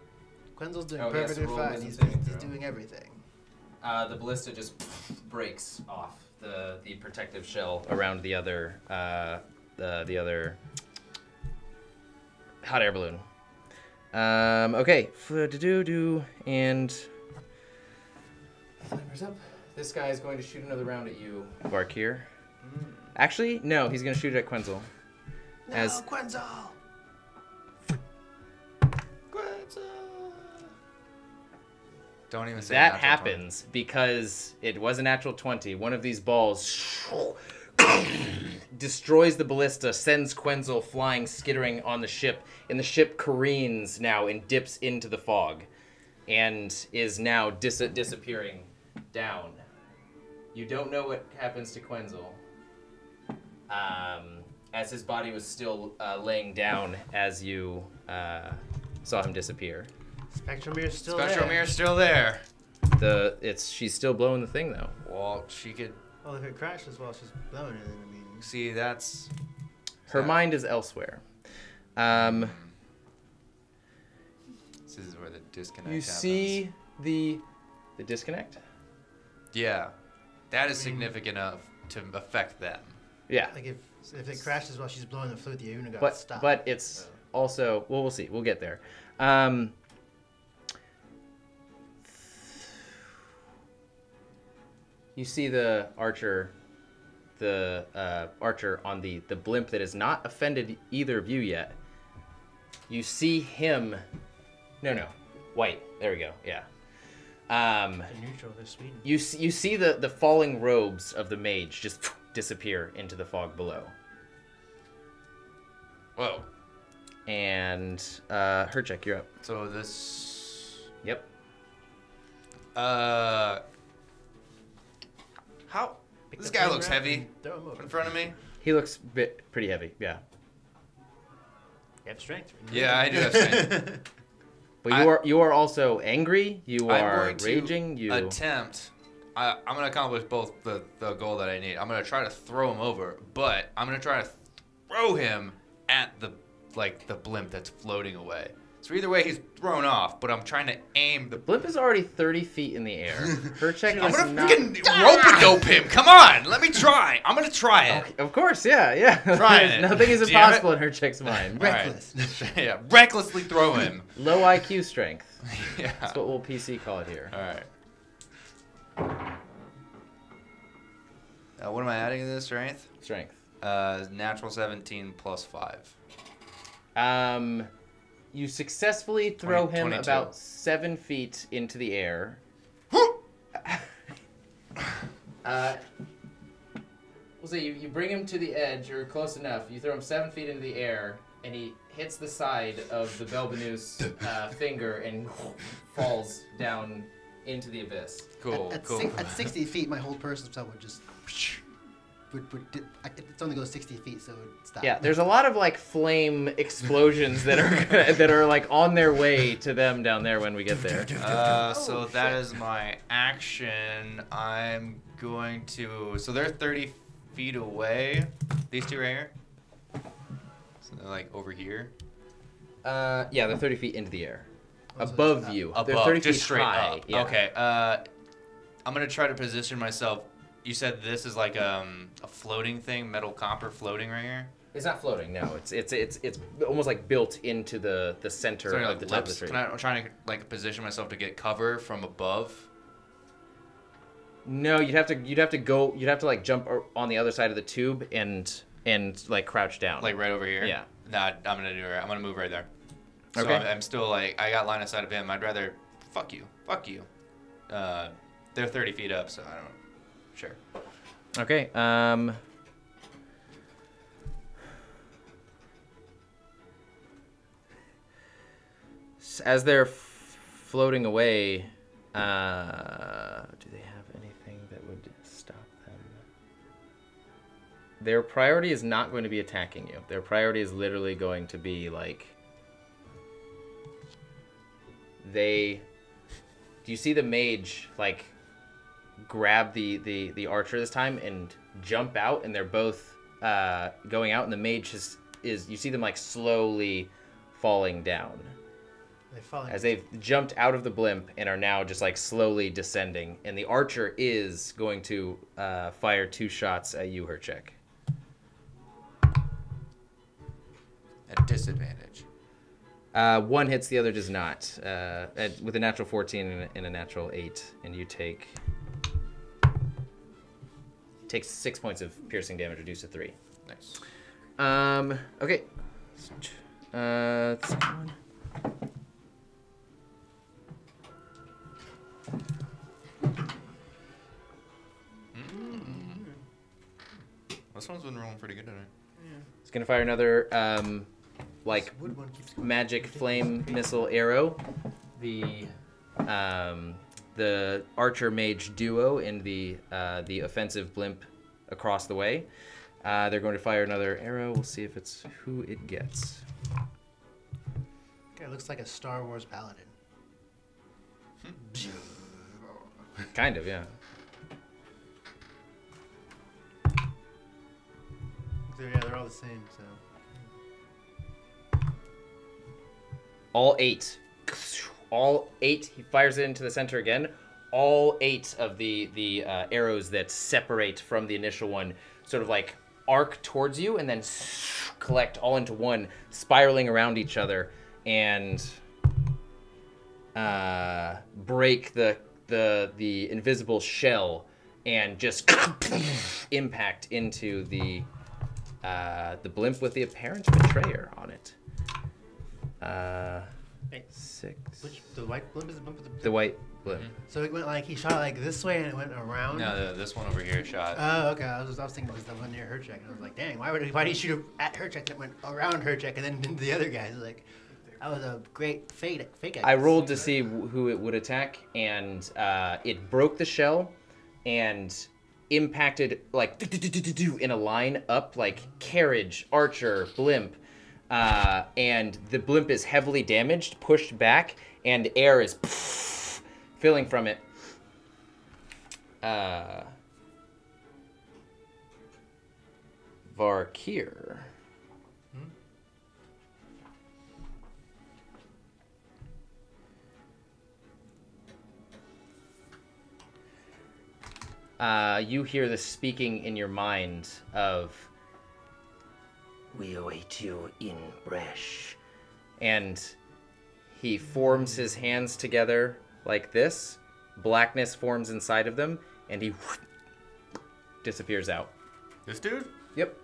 Speaker 7: Quenzel's doing
Speaker 1: Oh, he has to
Speaker 7: perfectly
Speaker 1: roll
Speaker 7: fine.
Speaker 1: wisdom
Speaker 7: He's
Speaker 1: saving throw.
Speaker 7: doing everything.
Speaker 1: The ballista just breaks off the protective shell around the other the other hot air balloon. Okay, and flamer's up. This guy is going to shoot another round at you, Varkir. Actually, no, he's going to shoot it at Quenzel.
Speaker 7: No,
Speaker 1: As
Speaker 7: Quenzel!
Speaker 6: Don't even say
Speaker 1: that
Speaker 6: natural
Speaker 1: happens because it was a natural 20. One of these balls destroys the ballista, sends Quenzel flying, skittering on the ship, and the ship careens now and dips into the fog and is now disappearing down. You don't know what happens to Quenzel, as his body was still laying down as you saw him disappear.
Speaker 7: Spectrometer's still
Speaker 6: Spectrometer's still there.
Speaker 1: She's still blowing the thing though.
Speaker 6: Well, she could
Speaker 7: Well, if it crashes while she's blowing it, then I mean...
Speaker 6: see that's.
Speaker 1: Her mind is elsewhere.
Speaker 6: This is where the disconnect
Speaker 1: You
Speaker 6: happens.
Speaker 1: see the disconnect?
Speaker 6: Yeah, that is significant enough to affect them.
Speaker 1: Yeah.
Speaker 7: Like, if it crashes while she's blowing the flute, the Una got
Speaker 1: But
Speaker 7: stopped.
Speaker 1: but it's also, well, we'll see. We'll get there. You see the archer on the blimp that has not offended either of you yet. You see him. No, white. There we go. Yeah.
Speaker 7: They're neutral, they're Sweden.
Speaker 1: You see the falling robes of the mage just disappear into the fog below.
Speaker 6: Whoa.
Speaker 1: And Herchek, you're up.
Speaker 6: So this.
Speaker 1: Yep.
Speaker 6: How?
Speaker 7: Pick
Speaker 6: This
Speaker 7: the
Speaker 6: guy
Speaker 7: flame
Speaker 6: looks
Speaker 7: rack
Speaker 6: heavy
Speaker 7: and throw him over.
Speaker 6: in front of me.
Speaker 1: He looks pretty heavy. Yeah.
Speaker 7: You have strength.
Speaker 6: Yeah, I do have strength.
Speaker 1: But you are also angry. You
Speaker 6: I'm
Speaker 1: are
Speaker 6: going to
Speaker 1: raging. You
Speaker 6: attempt I'm gonna accomplish both the goal that I need. I'm gonna try to throw him over, but I'm gonna try to throw him at the blimp that's floating away. So either way, he's thrown off, but I'm trying to aim the
Speaker 1: Blimp is already 30 feet in the air. Her check
Speaker 6: I'm
Speaker 1: is
Speaker 6: gonna
Speaker 1: not...
Speaker 6: freaking rope-a-dope him. Come on, let me try. I'm gonna try it.
Speaker 1: Okay, of course, yeah.
Speaker 6: Try it.
Speaker 1: Nothing is
Speaker 6: Damn
Speaker 1: impossible
Speaker 6: it.
Speaker 1: in her check's mind.
Speaker 7: Reckless.
Speaker 6: All right. Yeah, recklessly throw him.
Speaker 1: Low IQ strength.
Speaker 6: Yeah.
Speaker 1: That's what we'll PC call it here.
Speaker 6: All right. What am I adding to this strength?
Speaker 1: Strength.
Speaker 6: Natural 17 plus 5.
Speaker 1: You successfully throw
Speaker 6: 20,
Speaker 1: him
Speaker 6: 22.
Speaker 1: about 7 feet into the air. We'll say you bring him to the edge, or close enough. You throw him 7 feet into the air, and he hits the side of the Belbanus finger and falls down into the abyss.
Speaker 6: Cool,
Speaker 7: At,
Speaker 6: cool.
Speaker 7: at 60 feet, my whole person self would just. It only goes 60 feet, so it would stop.
Speaker 1: Yeah, there's a lot of like flame explosions that are like on their way to them down there when we get there.
Speaker 6: So that is my action. I'm going to. So they're 30 feet away. These two right here. So they're like over here.
Speaker 1: Yeah, they're 30 feet into the air,
Speaker 7: Oh, so
Speaker 1: above
Speaker 7: it's
Speaker 1: you.
Speaker 6: Above,
Speaker 1: They're 30
Speaker 6: just
Speaker 1: feet
Speaker 6: straight
Speaker 1: high.
Speaker 6: up.
Speaker 1: Yeah.
Speaker 6: Okay. I'm gonna try to position myself. You said this is like a floating thing, metal copper floating right here.
Speaker 1: It's not floating. No, it's almost like built into the center
Speaker 6: So
Speaker 1: of
Speaker 6: like
Speaker 1: the top of the
Speaker 6: lips.
Speaker 1: tree.
Speaker 6: I'm trying to like position myself to get cover from above.
Speaker 1: No, you'd have to like jump on the other side of the tube and like crouch down.
Speaker 6: Like right over here.
Speaker 1: Yeah.
Speaker 6: Nah, I'm gonna do it. I'm gonna move right there. So
Speaker 1: Okay.
Speaker 6: I'm still like I got line of sight of him. I'd rather fuck you. They're 30 feet up, so I don't. Sure.
Speaker 1: Okay. As they're floating away, do they have anything that would stop them? Their priority is not going to be attacking you. Their priority is literally going to be like do you see the mage like grab the archer this time and jump out, and they're both going out, and the mage is you see them like slowly falling down as they've jumped out of the blimp and are now just like slowly descending, and the archer is going to fire 2 shots at you, Herchek.
Speaker 6: At disadvantage.
Speaker 1: 1 hits, the other does not. With a natural 14 and a natural 8, and you take 6 points of piercing damage, reduced to 3.
Speaker 6: Nice.
Speaker 1: Okay. Second one.
Speaker 6: This one's been rolling pretty good tonight.
Speaker 1: It's gonna fire another like
Speaker 7: Wood one keeps going.
Speaker 1: magic flame missile arrow. The archer mage duo and the offensive blimp across the way. They're going to fire another arrow. We'll see if it's who it gets.
Speaker 7: Guy looks like a Star Wars paladin.
Speaker 1: Kind of, yeah.
Speaker 7: They're all the same, so.
Speaker 1: All 8. All 8. He fires it into the center again. All 8 of the arrows that separate from the initial one sort of like arc towards you and then collect all into one, spiraling around each other and break the invisible shell and just impact into the blimp with the apparent betrayer on it. 6.
Speaker 7: The white blimp is the blimp of
Speaker 1: The white blimp.
Speaker 7: So it went like he shot like this way and it went around.
Speaker 6: No, this one over here shot.
Speaker 7: Oh, okay. I was thinking it was the one near her check, and I was like, dang, why did he shoot at her check that went around her check and then into the other guys? Like, that was a great fake.
Speaker 1: I rolled to see who it would attack, and it broke the shell and impacted like in a line up like carriage, archer, blimp, and the blimp is heavily damaged, pushed back, and air is filling from it. Varkir. You hear the speaking in your mind of, "We await you in Bresh." And he forms his hands together like this. Blackness forms inside of them, and he disappears out.
Speaker 6: This dude?
Speaker 1: Yep.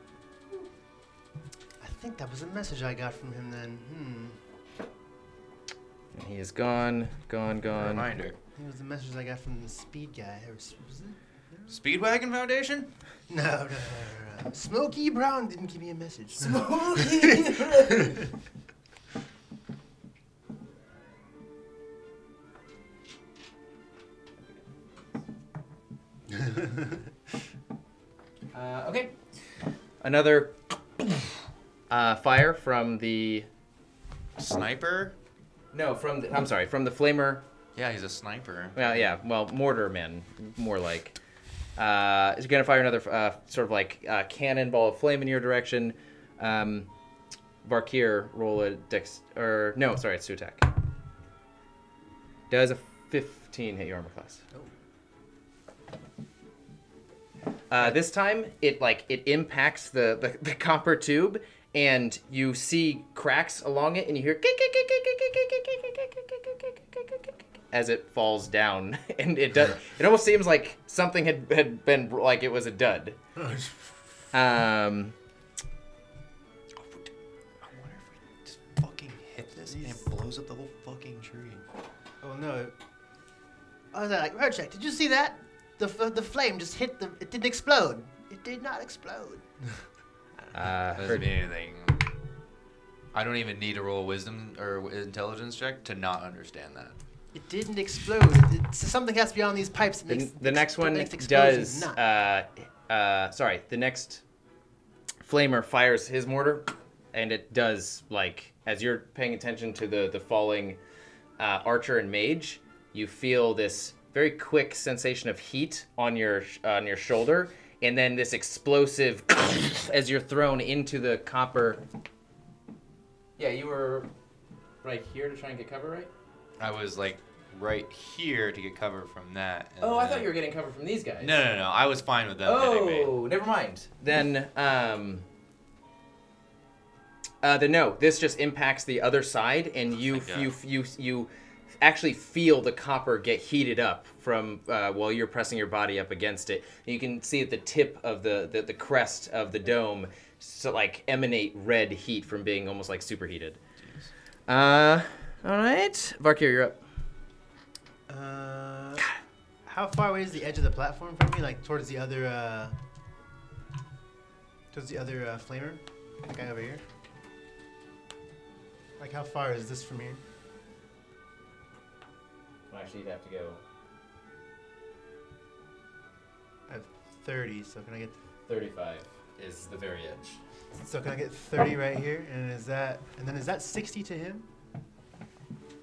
Speaker 7: I think that was a message I got from him then.
Speaker 1: And he is gone.
Speaker 6: Reminder.
Speaker 7: It was the message I got from the speed guy. Was it?
Speaker 6: Speedwagon Foundation?
Speaker 7: No. Smokey Brown didn't give me a message.
Speaker 1: Smokey! Okay. Another fire from the...
Speaker 6: Sniper?
Speaker 1: No, from the... I'm sorry, from the flamer...
Speaker 6: Yeah, he's a sniper.
Speaker 1: Well, yeah, well, mortar men, more like. Is going to fire another sort of like cannonball of flame in your direction. Varkir, roll a dex... Or, no, sorry, it's to attack. Does a 15 hit your armor class? This time, it impacts the copper tube, and you see cracks along it, and you hear as it falls down, and it does. It almost seems like something had been like it was a dud.
Speaker 6: I wonder if we just fucking hit this and it blows up the whole fucking tree.
Speaker 7: Oh no. I was like, Rorschach, did you see that? The flame just hit the... It didn't explode. It did not explode.
Speaker 6: Doesn't mean anything. I don't even need to roll a wisdom or intelligence check to not understand that.
Speaker 7: It didn't explode. Something has to be on these pipes.
Speaker 1: The next one does... sorry, the next flamer fires his mortar, and it does, like, as you're paying attention to the falling archer and mage, you feel this very quick sensation of heat on your shoulder, and then this explosive as you're thrown into the copper. Yeah, you were right here to try and get cover, right?
Speaker 6: I was like right here to get cover from that.
Speaker 1: Oh, I thought you were getting cover from these guys.
Speaker 6: No. I was fine with them hitting me.
Speaker 1: Oh, never mind. Then, no, this just impacts the other side, and you actually feel the copper get heated up from while you're pressing your body up against it. And you can see at the tip of the crest of the dome, like emanate red heat from being almost like superheated. All right, Varkir, you're up.
Speaker 7: How far away is the edge of the platform from me? Like towards the other flamer, the guy over here. Like how far is this from here?
Speaker 1: Well, actually, you'd have to go.
Speaker 7: I have 30, so can I get
Speaker 1: 35 is the very edge.
Speaker 7: So can I get 30 right here? And is that 60 to him?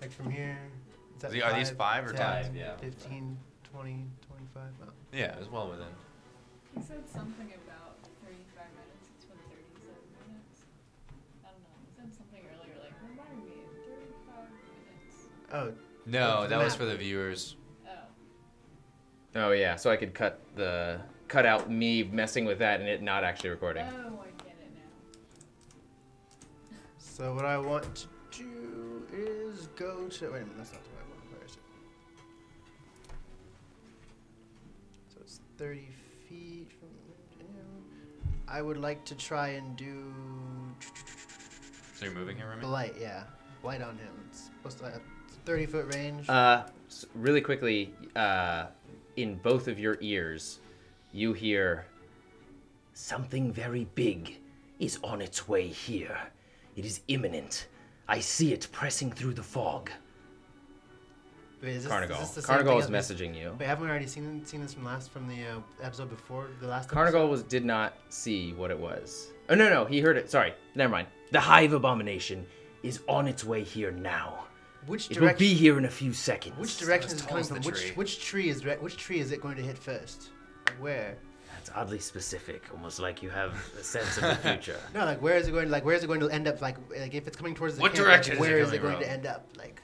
Speaker 7: Like from here? Is that
Speaker 6: Are these 5 or
Speaker 7: 10,
Speaker 6: 5?
Speaker 1: Yeah.
Speaker 7: 15, 20, 25? Oh.
Speaker 6: Yeah, it was well within.
Speaker 8: He said something about 35 minutes. It's been 37 minutes. I don't know. He said something earlier, like, remind me, 35 minutes.
Speaker 7: Oh.
Speaker 6: No, that was for the viewers.
Speaker 1: Oh yeah, so I could cut out me messing with that and it not actually recording.
Speaker 8: Oh, I get it now.
Speaker 7: So what I want to do is go to... Wait a minute, that's not the right one. Where is it? So it's 30 feet from him. I would like to try and do...
Speaker 6: So you're moving here, Remy?
Speaker 7: Blight, yeah. Blight on him. It's supposed to have 30-foot range.
Speaker 1: Really quickly, in both of your ears, you hear, "Something very big is on its way here. It is imminent. I see it pressing through the fog."
Speaker 7: Wait, is
Speaker 1: Carnigal.
Speaker 7: this the same
Speaker 1: Carnigal is
Speaker 7: thing as
Speaker 1: messaging you.
Speaker 7: Wait, haven't we already seen this from the episode before the last
Speaker 1: Carnigal
Speaker 7: episode?
Speaker 1: did not see what it was. Oh, no, he heard it. Sorry, never mind. The Hive Abomination is on its way here now.
Speaker 7: Which
Speaker 1: It will
Speaker 7: direction?
Speaker 1: be here in a few seconds.
Speaker 7: Which direction is
Speaker 6: as
Speaker 7: it
Speaker 6: tall
Speaker 7: coming
Speaker 6: as the
Speaker 7: from?
Speaker 6: tree.
Speaker 7: Which tree is it going to hit first? Where?
Speaker 1: That's oddly specific, almost like you have a sense of the future.
Speaker 7: No, like where is it going? Like where is it going to end up? Like if it's coming towards the
Speaker 6: What
Speaker 7: camp,
Speaker 6: direction
Speaker 7: like,
Speaker 6: is it
Speaker 7: where is it
Speaker 6: coming
Speaker 7: going to
Speaker 6: from?
Speaker 7: end up? Like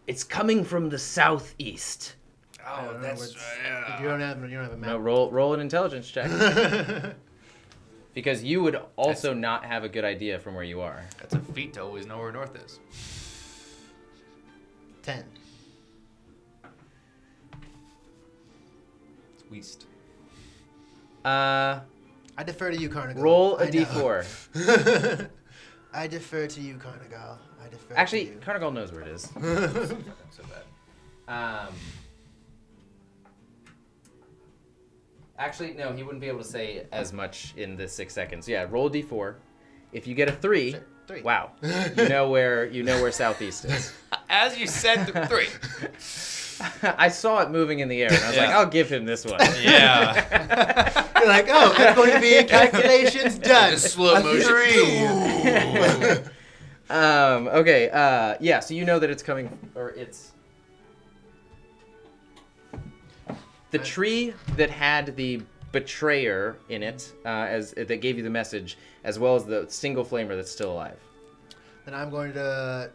Speaker 1: It's coming from the southeast.
Speaker 7: I
Speaker 6: Oh,
Speaker 7: don't know,
Speaker 6: that's
Speaker 7: it's- you don't have a map.
Speaker 1: No, roll an intelligence check. Because you would also not have a good idea from where you are.
Speaker 6: That's a feat to always know where north is.
Speaker 7: 10.
Speaker 6: It's west.
Speaker 7: I defer to you, Carnigal.
Speaker 1: Roll a
Speaker 7: I know.
Speaker 1: d4.
Speaker 7: I defer to you, Carnigal. I defer
Speaker 1: Actually,
Speaker 7: to you.
Speaker 1: Carnigal knows where it is.
Speaker 6: So bad.
Speaker 1: Actually, no, he wouldn't be able to say as much in the 6 seconds. Yeah, roll a d4. If you get a 3,
Speaker 7: Sure, 3.
Speaker 1: wow, you know where southeast is.
Speaker 6: As you said, 3.
Speaker 1: I saw it moving in the air, and I was like,
Speaker 6: Yeah.
Speaker 1: I'll give him this one.
Speaker 6: Yeah.
Speaker 7: You're like, oh, it's going to be calculations done.
Speaker 6: Just slow
Speaker 7: A
Speaker 6: motion.
Speaker 7: 3.
Speaker 1: Okay, yeah, so you know that it's coming, or it's... The tree that had the betrayer in it, that gave you the message, as well as the single flamer that's still alive.
Speaker 7: Then I'm going to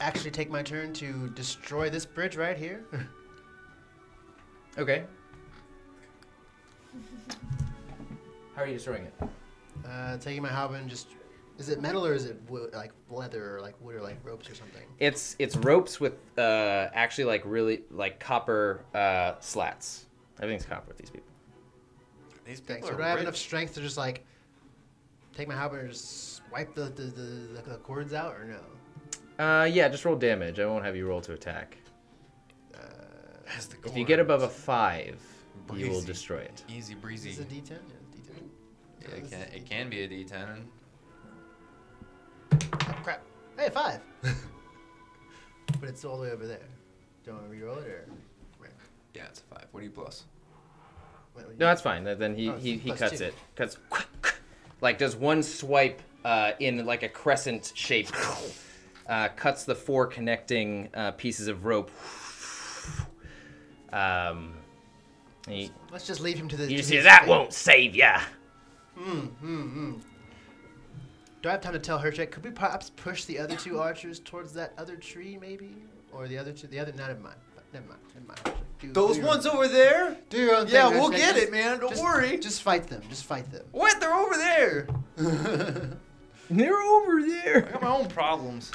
Speaker 7: actually take my turn to destroy this bridge right here.
Speaker 1: Okay. How are you destroying it?
Speaker 7: Taking my halberd and just... Is it metal or is it wood, like leather or like wood or like ropes or something?
Speaker 1: It's ropes with actually like really like copper slats. Everything's copper with these people.
Speaker 6: These
Speaker 7: Okay,
Speaker 6: people
Speaker 7: so
Speaker 6: are
Speaker 7: do I have
Speaker 6: rich.
Speaker 7: enough strength to just like take my halberd and just wipe the cords out or no?
Speaker 1: Yeah, just roll damage. I won't have you roll to attack.
Speaker 6: As the
Speaker 1: If you get above a
Speaker 6: cords.
Speaker 1: 5, you will
Speaker 6: Breezy.
Speaker 1: destroy it.
Speaker 6: Easy breezy.
Speaker 7: Is it D10? Yeah, it's D10.
Speaker 6: Yeah, it can be a D10.
Speaker 7: Oh, crap. Hey, 5! But it's all the way over there. Do you want to reroll it or? Where?
Speaker 6: Yeah, it's a 5. What do you plus?
Speaker 7: Wait,
Speaker 1: No, that's fine. Then he,
Speaker 7: Oh,
Speaker 1: he
Speaker 7: plus
Speaker 1: cuts
Speaker 7: 2.
Speaker 1: it. Cuts, like does one swipe in like a crescent shape. Cuts the 4 connecting pieces of rope.
Speaker 7: Let's just leave him to the.
Speaker 1: You
Speaker 7: to
Speaker 1: see,
Speaker 7: his
Speaker 1: that
Speaker 7: fate.
Speaker 1: won't save ya.
Speaker 7: Do I have time to tell Herchek? Could we perhaps push the other 2 archers towards that other tree, maybe? Or the other 2? The other. No, never mind. Never mind. Herchek.
Speaker 6: Those
Speaker 7: do your
Speaker 6: ones
Speaker 7: own
Speaker 6: over there?
Speaker 7: thing. Do your own thing.
Speaker 6: Yeah, we'll
Speaker 7: Herchek.
Speaker 6: get
Speaker 7: Just-
Speaker 6: it, man. Don't
Speaker 7: just-
Speaker 6: worry.
Speaker 7: Just fight them. Just fight them.
Speaker 6: What? They're over there.
Speaker 1: They're over
Speaker 6: I
Speaker 1: there.
Speaker 6: got my own problems.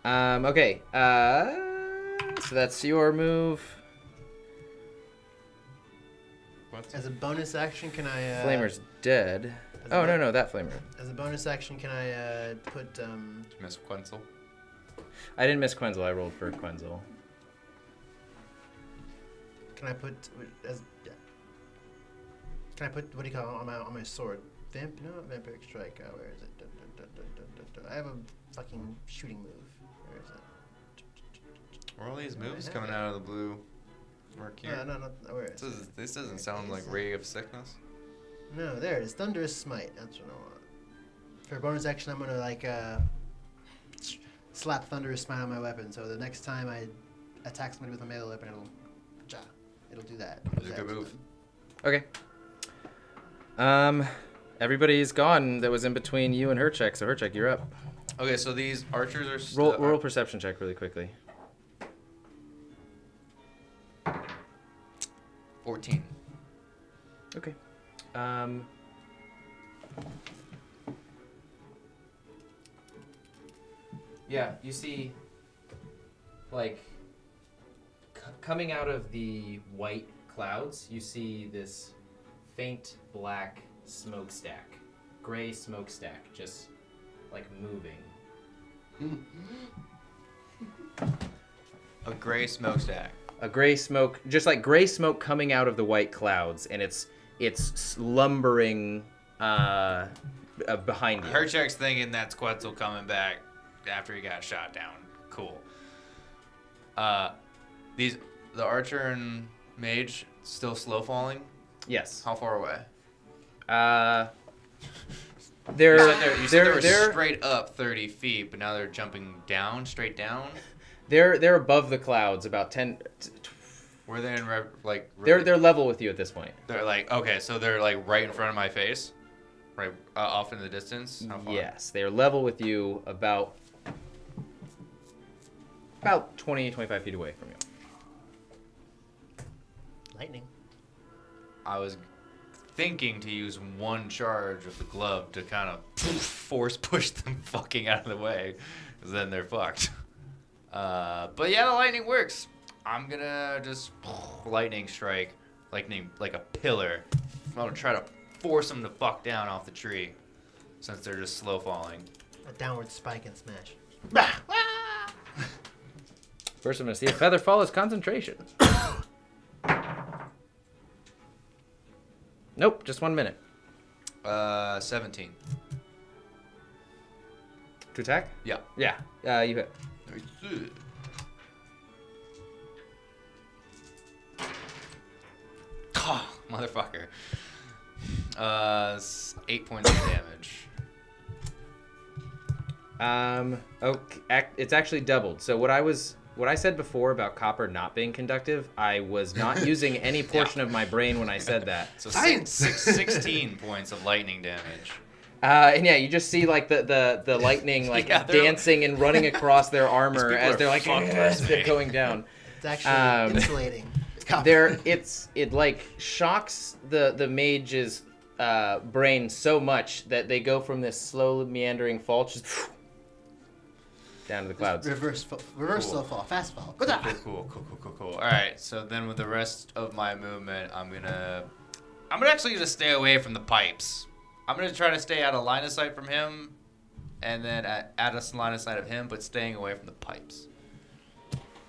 Speaker 1: Okay. So that's your move.
Speaker 7: As a bonus action, can I?
Speaker 1: Flamer's dead. Oh no, that flamer.
Speaker 7: As a bonus action, can I put?
Speaker 6: Miss Quenzel.
Speaker 1: I didn't miss Quenzel. I rolled for Quenzel.
Speaker 7: Can I put? As yeah. Can I put? What do you call it, on my sword? No, vampiric strike. Where is it? I have a fucking shooting move. Where is it?
Speaker 6: Where are all these moves coming out of the blue? Mark here.
Speaker 7: No, where is it?
Speaker 6: This doesn't sound like Ray of Sickness.
Speaker 7: No, there it is. Thunderous Smite. That's what I want. For a bonus action, I'm gonna like slap Thunderous Smite on my weapon. So the next time I attack somebody with a melee weapon, it'll do that.
Speaker 6: It's a good move.
Speaker 1: Okay. Everybody's gone that was in between you and Herchek, so Herchek, you're up.
Speaker 6: Okay, so these archers are
Speaker 1: Roll perception check really quickly.
Speaker 6: 14.
Speaker 1: Okay. Yeah, you see, like, coming out of the white clouds, you see this faint black smokestack, gray smokestack, just like moving.
Speaker 6: A gray smokestack.
Speaker 1: A gray smoke, just like gray smoke coming out of the white clouds, and it's lumbering behind you.
Speaker 6: Herchek's thinking that's Quetzal coming back after he got shot down. Cool. The archer and mage still slow falling.
Speaker 1: Yes.
Speaker 6: How far away? You said they're straight up 30 feet, but now they're jumping down, straight down.
Speaker 1: They're above the clouds, about 10.
Speaker 6: Were they in like?
Speaker 1: They're level with you at this point.
Speaker 6: They're like okay, so they're like right in front of my face, right off in the distance. How far?
Speaker 1: Yes, they're level with you about 20, 25 feet away from you.
Speaker 7: Lightning.
Speaker 6: I was thinking to use one charge of the glove to kind of force push them fucking out of the way, because then they're fucked. But yeah, the lightning works. I'm gonna just lightning strike, lightning like a pillar. I'm gonna try to force them to fuck down off the tree, since they're just slow falling.
Speaker 7: A downward spike and smash.
Speaker 1: First, I'm gonna see if feather fall is concentration. Nope, just 1 minute.
Speaker 6: 17.
Speaker 1: To attack?
Speaker 6: Yeah.
Speaker 1: Yeah, you hit.
Speaker 6: Oh, motherfucker. 8 points of damage.
Speaker 1: Okay, it's actually doubled. So what I said before about copper not being conductive, I was not using any portion of my brain when I said that.
Speaker 6: So 16 points of lightning damage.
Speaker 1: And yeah, you just see like the lightning like dancing and running across their armor as they're like they're going down.
Speaker 7: It's actually insulating.
Speaker 1: It like shocks the mage's brain so much that they go from this slow meandering fall just down to the clouds.
Speaker 7: Reverse slow fall, fast fall.
Speaker 6: Cool. All right, so then with the rest of my movement, I'm gonna actually just stay away from the pipes. I'm gonna try to stay out of line of sight from him, and then at a line of sight of him, but staying away from the pipes.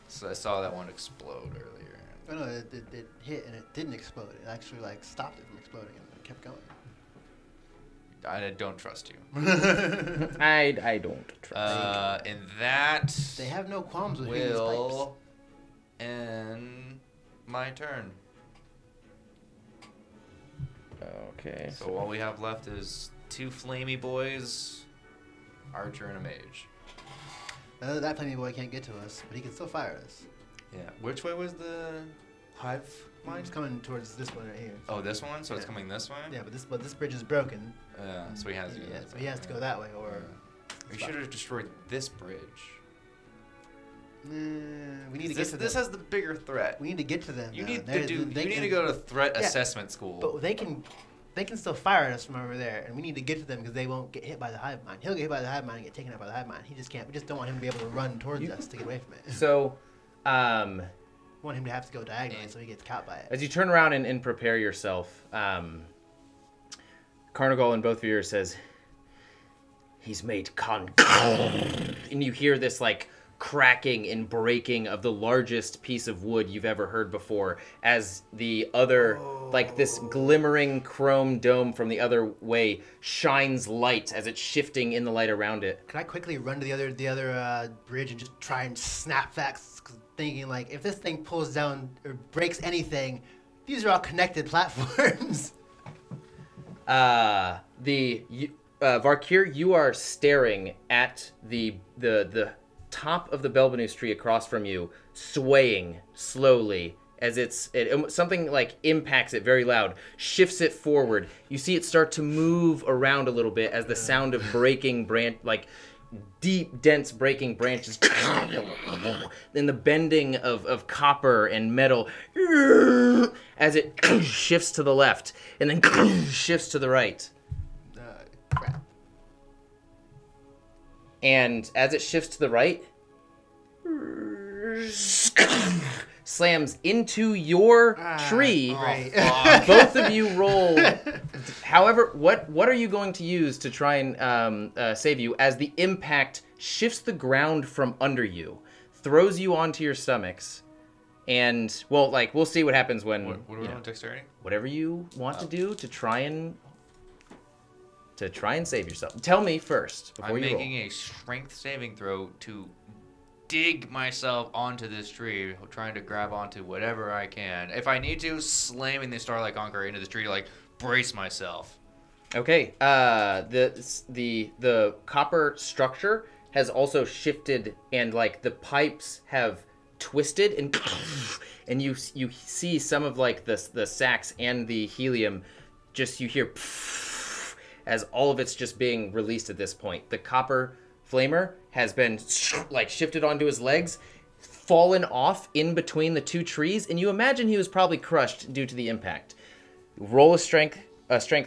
Speaker 6: So I saw that one explode earlier.
Speaker 7: Oh no, it hit and it didn't explode. It actually like stopped it from exploding and it kept going.
Speaker 6: I don't trust you.
Speaker 1: I don't trust you.
Speaker 6: And that
Speaker 7: they have no qualms with hitting these pipes.
Speaker 6: will end my turn.
Speaker 1: Okay.
Speaker 6: So all we have left is 2 flamey boys, archer and a mage.
Speaker 7: That flamey boy can't get to us, but he can still fire us.
Speaker 6: Yeah. Which way was the hive mind?
Speaker 7: It's coming towards this one right here.
Speaker 6: Oh, this one? So it's coming this way?
Speaker 7: Yeah, but this bridge is broken.
Speaker 6: So he has to go
Speaker 7: Yeah,
Speaker 6: this
Speaker 7: so
Speaker 6: way.
Speaker 7: he has to go that way, or
Speaker 6: We should have destroyed this bridge.
Speaker 7: we need to get to
Speaker 6: This
Speaker 7: them.
Speaker 6: has the bigger threat.
Speaker 7: We need to get to them.
Speaker 6: You
Speaker 7: though.
Speaker 6: need
Speaker 7: They're-
Speaker 6: to
Speaker 7: they
Speaker 6: you need
Speaker 7: can-
Speaker 6: to go to threat
Speaker 7: Yeah,
Speaker 6: assessment school.
Speaker 7: But they can still fire at us from over there, and we need to get to them because they won't get hit by the hive mind. He'll get hit by the hive mind and get taken out by the hive mind. He just can't. We just don't want him to be able to run towards us to get away from it.
Speaker 1: So,
Speaker 7: We want him to have to go diagonally so he gets caught by it.
Speaker 1: as you turn around and prepare yourself, Carnival in both of your ears says, "He's made and you hear this like cracking and breaking of the largest piece of wood you've ever heard before as the other like this glimmering chrome dome from the other way shines light as it's shifting in the light around it.
Speaker 7: Can I quickly run to the other bridge and just try and snap that? Thinking like, if this thing pulls down or breaks anything, these are all connected platforms.
Speaker 1: Varkir, you are staring at the top of the Belbanus tree across from you, swaying slowly as something like impacts it very loud, shifts it forward. You see it start to move around a little bit as the sound of breaking branch, like deep, dense breaking branches, then the bending of copper and metal as it shifts to the left and then shifts to the right.
Speaker 7: Crap.
Speaker 1: And as it shifts to the right, slams into your tree.
Speaker 7: Right.
Speaker 1: Both of you roll. However, what are you going to use to try and save you as the impact shifts the ground from under you, throws you onto your stomachs, and we'll see what happens when.
Speaker 6: What do we want, dexterity?
Speaker 1: Whatever you want to do to try and save yourself. Tell me first before
Speaker 6: I'm
Speaker 1: you roll.
Speaker 6: making a strength saving throw to dig myself onto this tree, trying to grab onto whatever I can. If I need to, slamming the Starlight Conqueror into this tree to like brace myself.
Speaker 1: Okay. The copper structure has also shifted, and like the pipes have twisted, and you see some of like the sacs and the helium. Just you hear as all of it's just being released at this point. The copper flamer has been like shifted onto his legs, fallen off in between the two trees, and you imagine he was probably crushed due to the impact. Roll a strength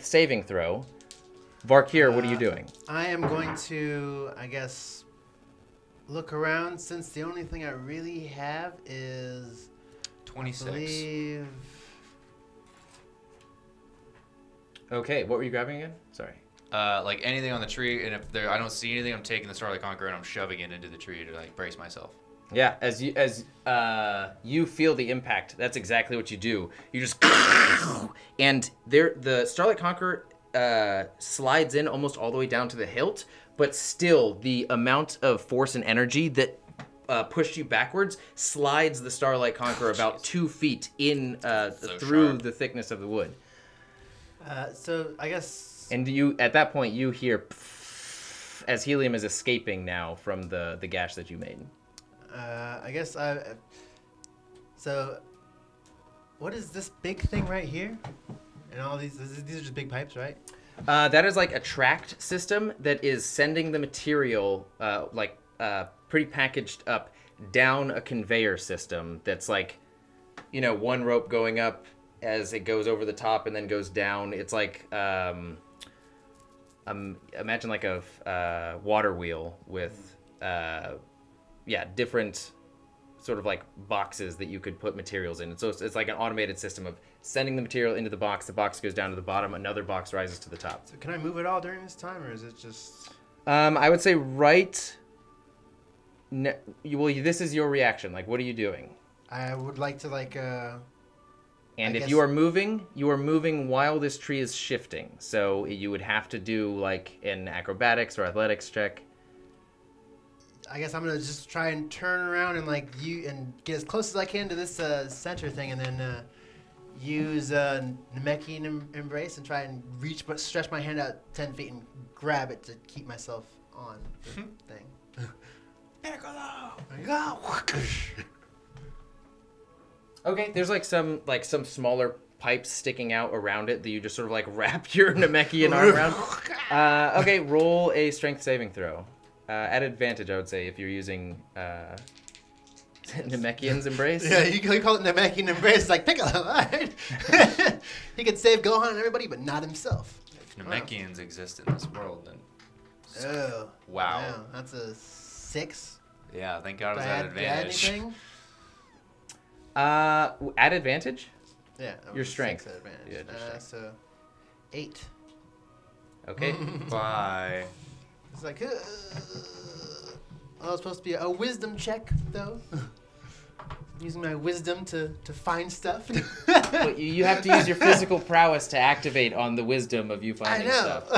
Speaker 1: saving throw. Varkir, what are you doing?
Speaker 7: I am going to, I guess, look around, since the only thing I really have is
Speaker 6: 26.
Speaker 7: I believe.
Speaker 1: Okay, what were you grabbing again? Sorry.
Speaker 6: Like anything on the tree, and if I don't see anything, I'm taking the Starlight Conqueror and I'm shoving it into the tree to like brace myself.
Speaker 1: Yeah, as you feel the impact, that's exactly what you do. You just and the Starlight Conqueror slides in almost all the way down to the hilt, but still the amount of force and energy that pushed you backwards slides the Starlight Conqueror about 2 feet in through
Speaker 6: sharp.
Speaker 1: the thickness of the wood.
Speaker 7: So I guess.
Speaker 1: And you at that point you hear as helium is escaping now from the gash that you made.
Speaker 7: I guess I. So, what is this big thing right here? And all these are just big pipes, right?
Speaker 1: That is like a tracked system that is sending the material, pre-packaged up down a conveyor system that's like, one rope going up as it goes over the top and then goes down. It's like, imagine like a water wheel with, different sort of like boxes that you could put materials in. And so it's like an automated system of sending the material into the box goes down to the bottom, another box rises to the top.
Speaker 7: So can I move it all during this time, or is it just...
Speaker 1: I would say this is your reaction. Like, what are you doing?
Speaker 7: I would like to
Speaker 1: And if you are moving while this tree is shifting. So you would have to do like an acrobatics or athletics check.
Speaker 7: I guess I'm gonna just try and turn around and get as close as I can to this center thing, and then use Namekian Embrace and try and stretch my hand out 10 feet and grab it to keep myself on the thing. Piccolo!
Speaker 1: Okay, there's like some smaller pipes sticking out around it that you just sort of like wrap your Namekian arm around. Okay, roll a strength saving throw. At advantage, I would say, if you're using Namekian's Embrace.
Speaker 7: Yeah, you can call it Namekian Embrace. It's like Piccolo, all right? He can save Gohan and everybody, but not himself.
Speaker 6: If Namekians exist in this world, then...
Speaker 7: Oh.
Speaker 6: Wow.
Speaker 7: That's a 6.
Speaker 6: Yeah, thank God it was
Speaker 7: Do I
Speaker 6: at
Speaker 7: add
Speaker 6: advantage.
Speaker 7: anything?
Speaker 1: At advantage?
Speaker 7: Yeah.
Speaker 1: Your strength.
Speaker 7: 6 at advantage.
Speaker 1: Yeah, your strength.
Speaker 7: So 8.
Speaker 1: Okay.
Speaker 6: Bye.
Speaker 7: It's like, oh, it's supposed to be a wisdom check, though. Using my wisdom to find stuff.
Speaker 1: But you have to use your physical prowess to activate on the wisdom of you finding stuff.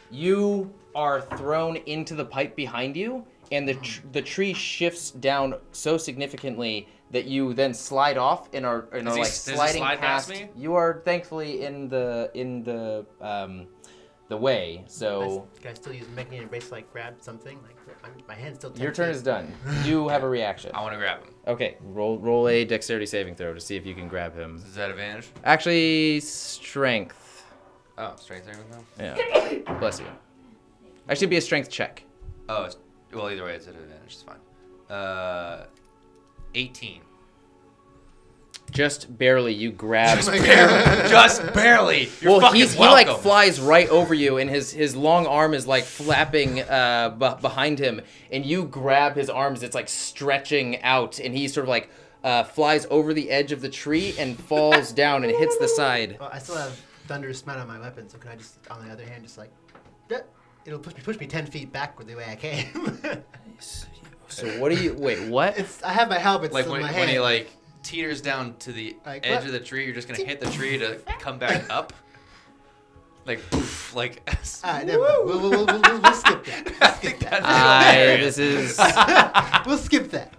Speaker 1: You are thrown into the pipe behind you, and the tree shifts down so significantly that you then slide off and are like sliding past
Speaker 6: me.
Speaker 1: You are thankfully in the way, so...
Speaker 7: Can I still use Namekian Embrace to grab something? My hand's still 10
Speaker 1: Your turn
Speaker 7: feet.
Speaker 1: is done. You have a reaction.
Speaker 6: I want to grab him.
Speaker 1: Okay, roll a dexterity saving throw to see if you can grab him.
Speaker 6: Is that advantage?
Speaker 1: Actually, strength.
Speaker 6: Oh, strength saving throw?
Speaker 1: Yeah. Bless you. Actually, it'd be a strength check.
Speaker 6: Oh, well, either way, it's at advantage. It's fine. 18.
Speaker 1: Just barely, you grab.
Speaker 6: Just barely. You're
Speaker 1: Well,
Speaker 6: fucking
Speaker 1: he
Speaker 6: welcome.
Speaker 1: flies right over you, and his long arm is flapping behind him, and you grab his arms. It's stretching out, and he sort of flies over the edge of the tree and falls down and hits the side.
Speaker 7: Well, I still have Thunderous Smite on my weapon, so can I just, on the other hand, just it'll push me 10 feet backward the way I came.
Speaker 1: So what do you? Wait, what?
Speaker 7: I have my helmet still in my hand.
Speaker 6: When he teeters down to the edge of the tree, you're just gonna hit the tree to come back up. Poof,
Speaker 7: Alright, never mind. We'll skip that.
Speaker 1: This is.
Speaker 7: We'll skip that.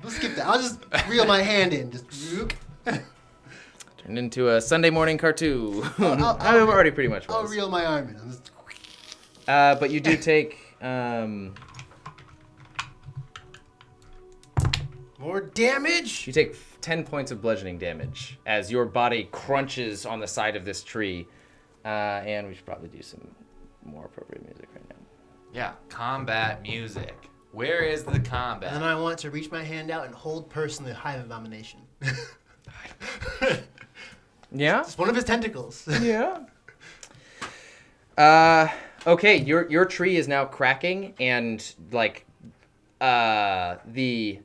Speaker 7: I'll just reel my hand in. Just.
Speaker 1: Trying And into a Sunday morning cartoon.
Speaker 7: I'll
Speaker 1: I've already pretty much was.
Speaker 7: I'll reel my arm in.
Speaker 1: But you do take
Speaker 7: More damage?
Speaker 1: you take 10 points of bludgeoning damage as your body crunches on the side of this tree. And we should probably do some more appropriate music right now.
Speaker 6: Yeah, combat music. Where is the combat?
Speaker 7: And then I want to reach my hand out and hold personally the Hive Abomination.
Speaker 1: Yeah?
Speaker 7: It's one of his tentacles.
Speaker 1: Yeah. Okay, your tree is now cracking, and like the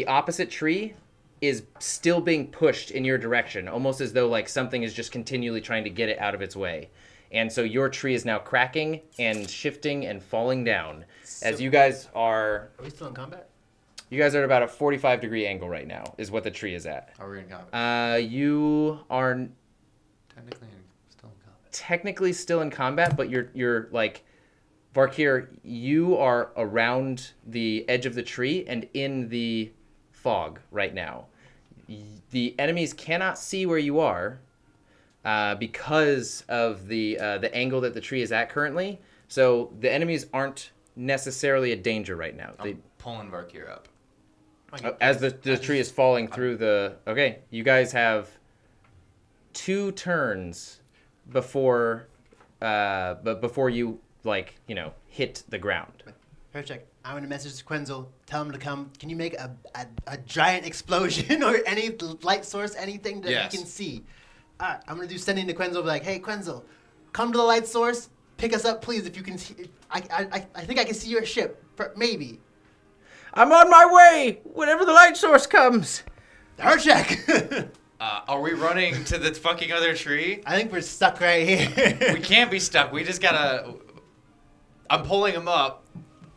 Speaker 1: opposite tree is still being pushed in your direction, almost as though like something is just continually trying to get it out of its way. And so your tree is now cracking and shifting and falling down as you guys are.
Speaker 7: Are we still in combat?
Speaker 1: You guys are at about a 45-degree angle right now, is what the tree is at.
Speaker 6: Are we in combat?
Speaker 1: You are
Speaker 6: Technically still in combat.
Speaker 1: but you're like, Varkir, you are around the edge of the tree and in the fog right now. The enemies cannot see where you are because of the angle that the tree is at currently. So the enemies aren't necessarily a danger right now.
Speaker 6: I'm pulling Varkir up.
Speaker 1: As the tree is falling through the... Okay, you guys have 2 turns before you, like, you know, hit the ground.
Speaker 7: Herchek, I'm going to message Quenzel, tell him to come. Can you make a giant explosion or any light source, anything that
Speaker 6: Yes.
Speaker 7: you can see? All right, I'm going to do sending to Quenzel, be like, hey, Quenzel, come to the light source. Pick us up, please, if you can see. I think I can see your ship, maybe.
Speaker 1: I'm on my way whenever the light source comes.
Speaker 7: Herchek!
Speaker 6: Are we running to the fucking other tree?
Speaker 7: I think we're stuck right here.
Speaker 6: We can't be stuck. We just gotta... I'm pulling him up,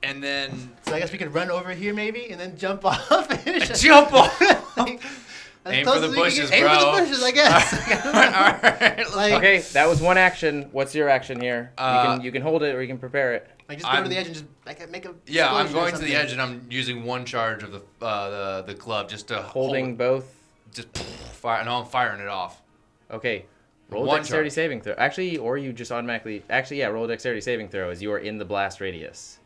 Speaker 6: and then...
Speaker 7: So I guess we could run over here maybe, and then jump off.
Speaker 6: Jump off!
Speaker 7: As
Speaker 6: Aim
Speaker 7: close
Speaker 6: for the
Speaker 7: as we can
Speaker 6: bushes,
Speaker 7: get- Aim for
Speaker 6: bro.
Speaker 7: the bushes, I guess.
Speaker 6: Alright.
Speaker 7: Like,
Speaker 1: Okay, that was one action. What's your action here? You can hold it or you can prepare it.
Speaker 7: like just go to the edge and just make a
Speaker 6: Yeah, I'm
Speaker 7: explosion or
Speaker 6: going to the
Speaker 7: something.
Speaker 6: edge, and I'm using one charge of the club just to
Speaker 1: Holding
Speaker 6: hold,
Speaker 1: both.
Speaker 6: just fire. No, I'm firing it off.
Speaker 1: Okay. Roll a
Speaker 6: One
Speaker 1: dexterity
Speaker 6: charge.
Speaker 1: saving throw. Actually, or you just automatically... Actually, yeah, roll a dexterity saving throw as you are in the blast radius.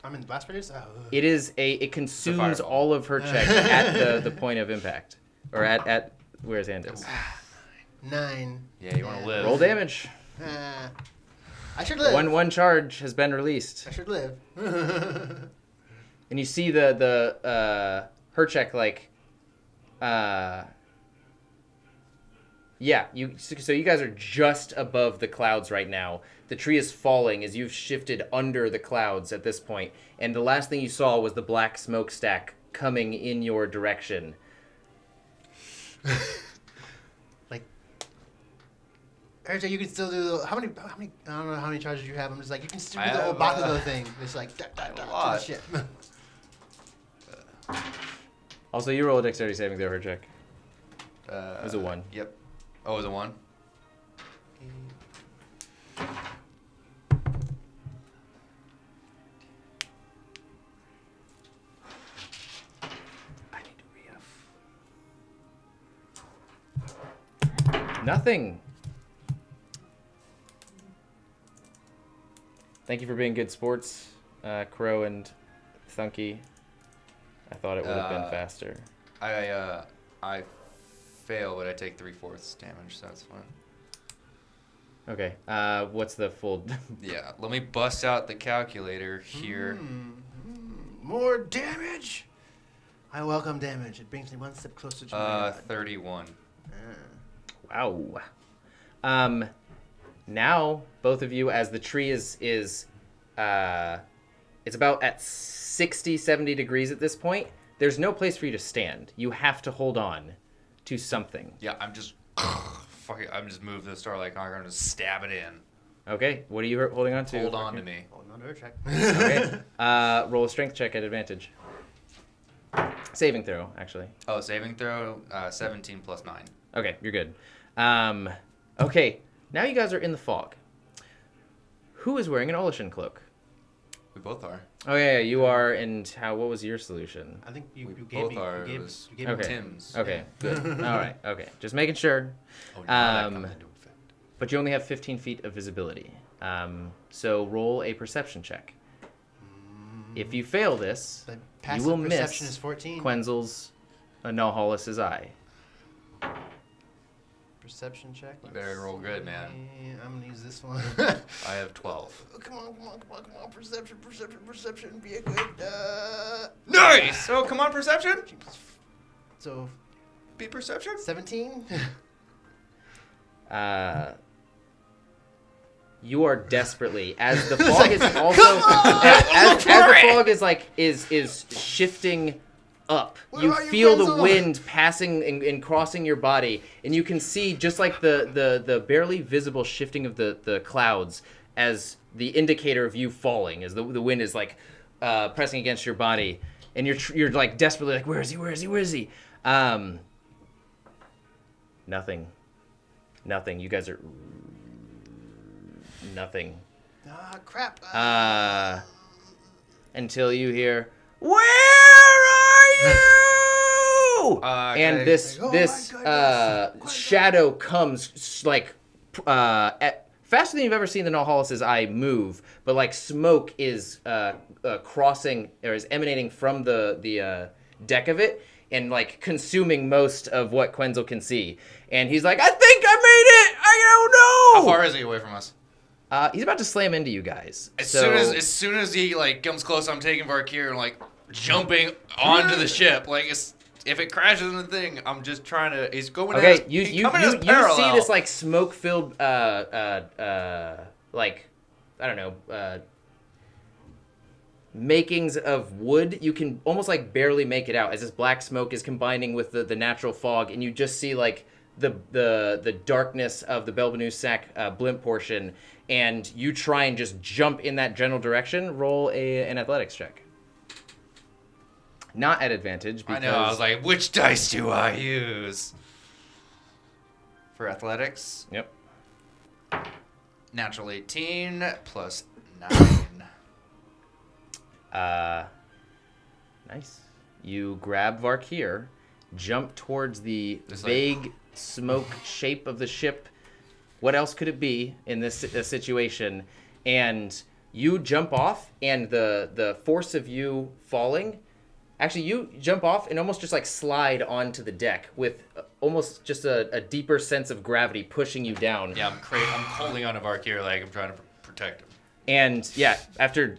Speaker 7: I'm in the blast radius? Oh.
Speaker 1: It consumes
Speaker 6: fireball.
Speaker 1: all of her check at the point of impact. Or at where his hand is.
Speaker 7: 9.
Speaker 6: Yeah, you want to live.
Speaker 1: Roll damage.
Speaker 7: I should live.
Speaker 1: One charge has been released.
Speaker 7: I should live.
Speaker 1: And you see the her check like yeah, so you guys are just above the clouds right now. The tree is falling as you've shifted under the clouds at this point, and the last thing you saw was the black smokestack coming in your direction.
Speaker 7: Like, RJ, you can still do the, how many, I don't know how many charges you have. I'm just like, you can still do the old Bakugo thing. It's like,
Speaker 6: a lot.
Speaker 7: shit.
Speaker 1: Also, you roll a dexterity saving throw, her check.
Speaker 6: It
Speaker 1: was a 1.
Speaker 6: Yep. Oh, it was a 1?
Speaker 1: I need to re-up. Nothing. Thank you for being good sports, Crow and Thunky. I thought it would have been faster.
Speaker 6: I fail, but I take 3/4 damage, so that's fine.
Speaker 1: Okay. What's the full?
Speaker 6: Yeah, let me bust out the calculator here.
Speaker 7: More damage? I welcome damage. It brings me one step closer to my god.
Speaker 6: 31.
Speaker 1: Wow. Now both of you, as the tree is it's about at 60, 70 degrees at this point. There's no place for you to stand. You have to hold on to something.
Speaker 6: Yeah, I'm just I'm just moving the Starlight Conqueror and just stab it in.
Speaker 1: Okay. What are you holding on to?
Speaker 6: Hold on to me.
Speaker 7: Oh, not her check.
Speaker 1: Okay. Roll a strength check at advantage. Saving throw, actually.
Speaker 6: Oh, saving throw, 17 plus 9.
Speaker 1: Okay, you're good. Okay, now you guys are in the fog. Who is wearing an Olishan cloak?
Speaker 6: We both are.
Speaker 1: Oh yeah, you are. And what was your solution?
Speaker 7: I think you gave
Speaker 6: both
Speaker 7: me.
Speaker 6: are.
Speaker 7: You gave,
Speaker 6: It was
Speaker 7: you gave me
Speaker 6: Tim's.
Speaker 1: Okay, good. All right, okay. Just making sure.
Speaker 6: Oh, now that comes into effect.
Speaker 1: But you only have 15 feet of visibility. So roll a perception check. If you fail this,
Speaker 7: The
Speaker 1: you
Speaker 7: passive
Speaker 1: will
Speaker 7: perception
Speaker 1: miss
Speaker 7: is 14.
Speaker 1: Quenzel's Nalhallis' eye.
Speaker 7: Perception check.
Speaker 6: You better roll good, man.
Speaker 7: I'm gonna use this one.
Speaker 6: I have 12.
Speaker 7: Oh, come on. Perception. Be a good.
Speaker 6: Nice! Oh, come on, perception.
Speaker 7: So,
Speaker 6: Be perception.
Speaker 7: 17.
Speaker 1: You are desperately, as the fog is also as the fog is like is shifting up.
Speaker 7: What
Speaker 1: You
Speaker 7: about you,
Speaker 1: feel the
Speaker 7: Quenzel?
Speaker 1: wind passing and crossing your body, and you can see just like the barely visible shifting of the clouds as the indicator of you falling, as the wind is like pressing against your body, and you're like desperately like, where is he? Nothing. You guys are nothing.
Speaker 7: Ah, crap.
Speaker 1: Until you hear, "Where are you?" And this
Speaker 7: Like, oh my
Speaker 1: shadow comes faster than you've ever seen the Nalhallis' eye move, but like smoke is crossing or is emanating from the deck of it and like consuming most of what Quenzel can see. And he's like, "I think I made it. I don't know."
Speaker 6: How far is he away from us?
Speaker 1: He's about to slam into you guys.
Speaker 6: As soon as he like comes close, I'm taking Varkir and like jumping onto the ship. Like if it crashes in the thing, I'm just trying to. He's going.
Speaker 1: Okay,
Speaker 6: at,
Speaker 1: you
Speaker 6: he's
Speaker 1: see
Speaker 6: parallel.
Speaker 1: this like smoke filled like I don't know makings of wood. You can almost like barely make it out as this black smoke is combining with the natural fog, and you just see like the darkness of the Belbanus blimp portion, and you try and just jump in that general direction. Roll an athletics check. Not at advantage because
Speaker 6: I know. I was like, which dice do I use for athletics?
Speaker 1: Yep.
Speaker 6: Natural 18 plus 9.
Speaker 1: Nice. You grab Varkir, jump towards the vague smoke shape of the ship. What else could it be in this situation? And you jump off, and the force of you falling, actually you jump off and almost just like slide onto the deck with almost just a deeper sense of gravity pushing you down.
Speaker 6: Yeah, I'm holding on to Varkir like I'm trying to protect him.
Speaker 1: And yeah, after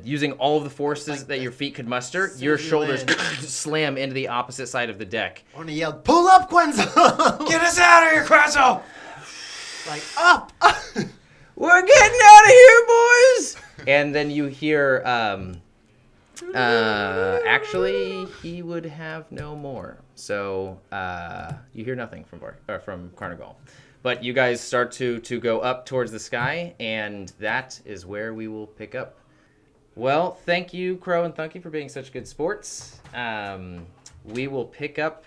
Speaker 1: using all of the forces that your feet could muster, your shoulders slam into the opposite side of the deck.
Speaker 7: I want to yell, "Pull up, Quenzel!"
Speaker 6: Get us out of here, Quenzel!
Speaker 7: Like, up!
Speaker 1: We're getting out of here, boys! And then you hear, actually, he would have no more. So, you hear nothing from Carnigal. But you guys start to go up towards the sky, and that is where we will pick up. Well, thank you, Crow and Thunky, for being such good sports. We will pick up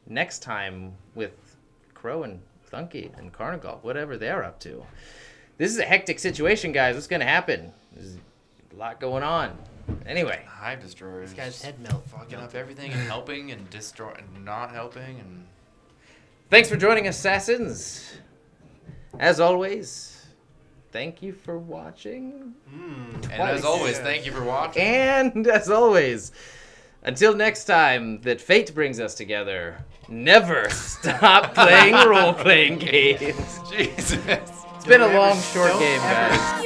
Speaker 1: next time with Crow and Thunky and Carnigal, whatever they're up to. This is a hectic situation, guys. What's going to happen? There's a lot going on. Anyway.
Speaker 6: Hive destroyers.
Speaker 7: This guy's head melt.
Speaker 6: Fucking up everything and helping and not helping and...
Speaker 1: Thanks for joining us, SASAns. As always, thank you for watching.
Speaker 6: And as always, thank you for watching.
Speaker 1: And as always, until next time that fate brings us together, never stop playing role-playing games.
Speaker 6: Jesus.
Speaker 1: It's been a long, short game, guys.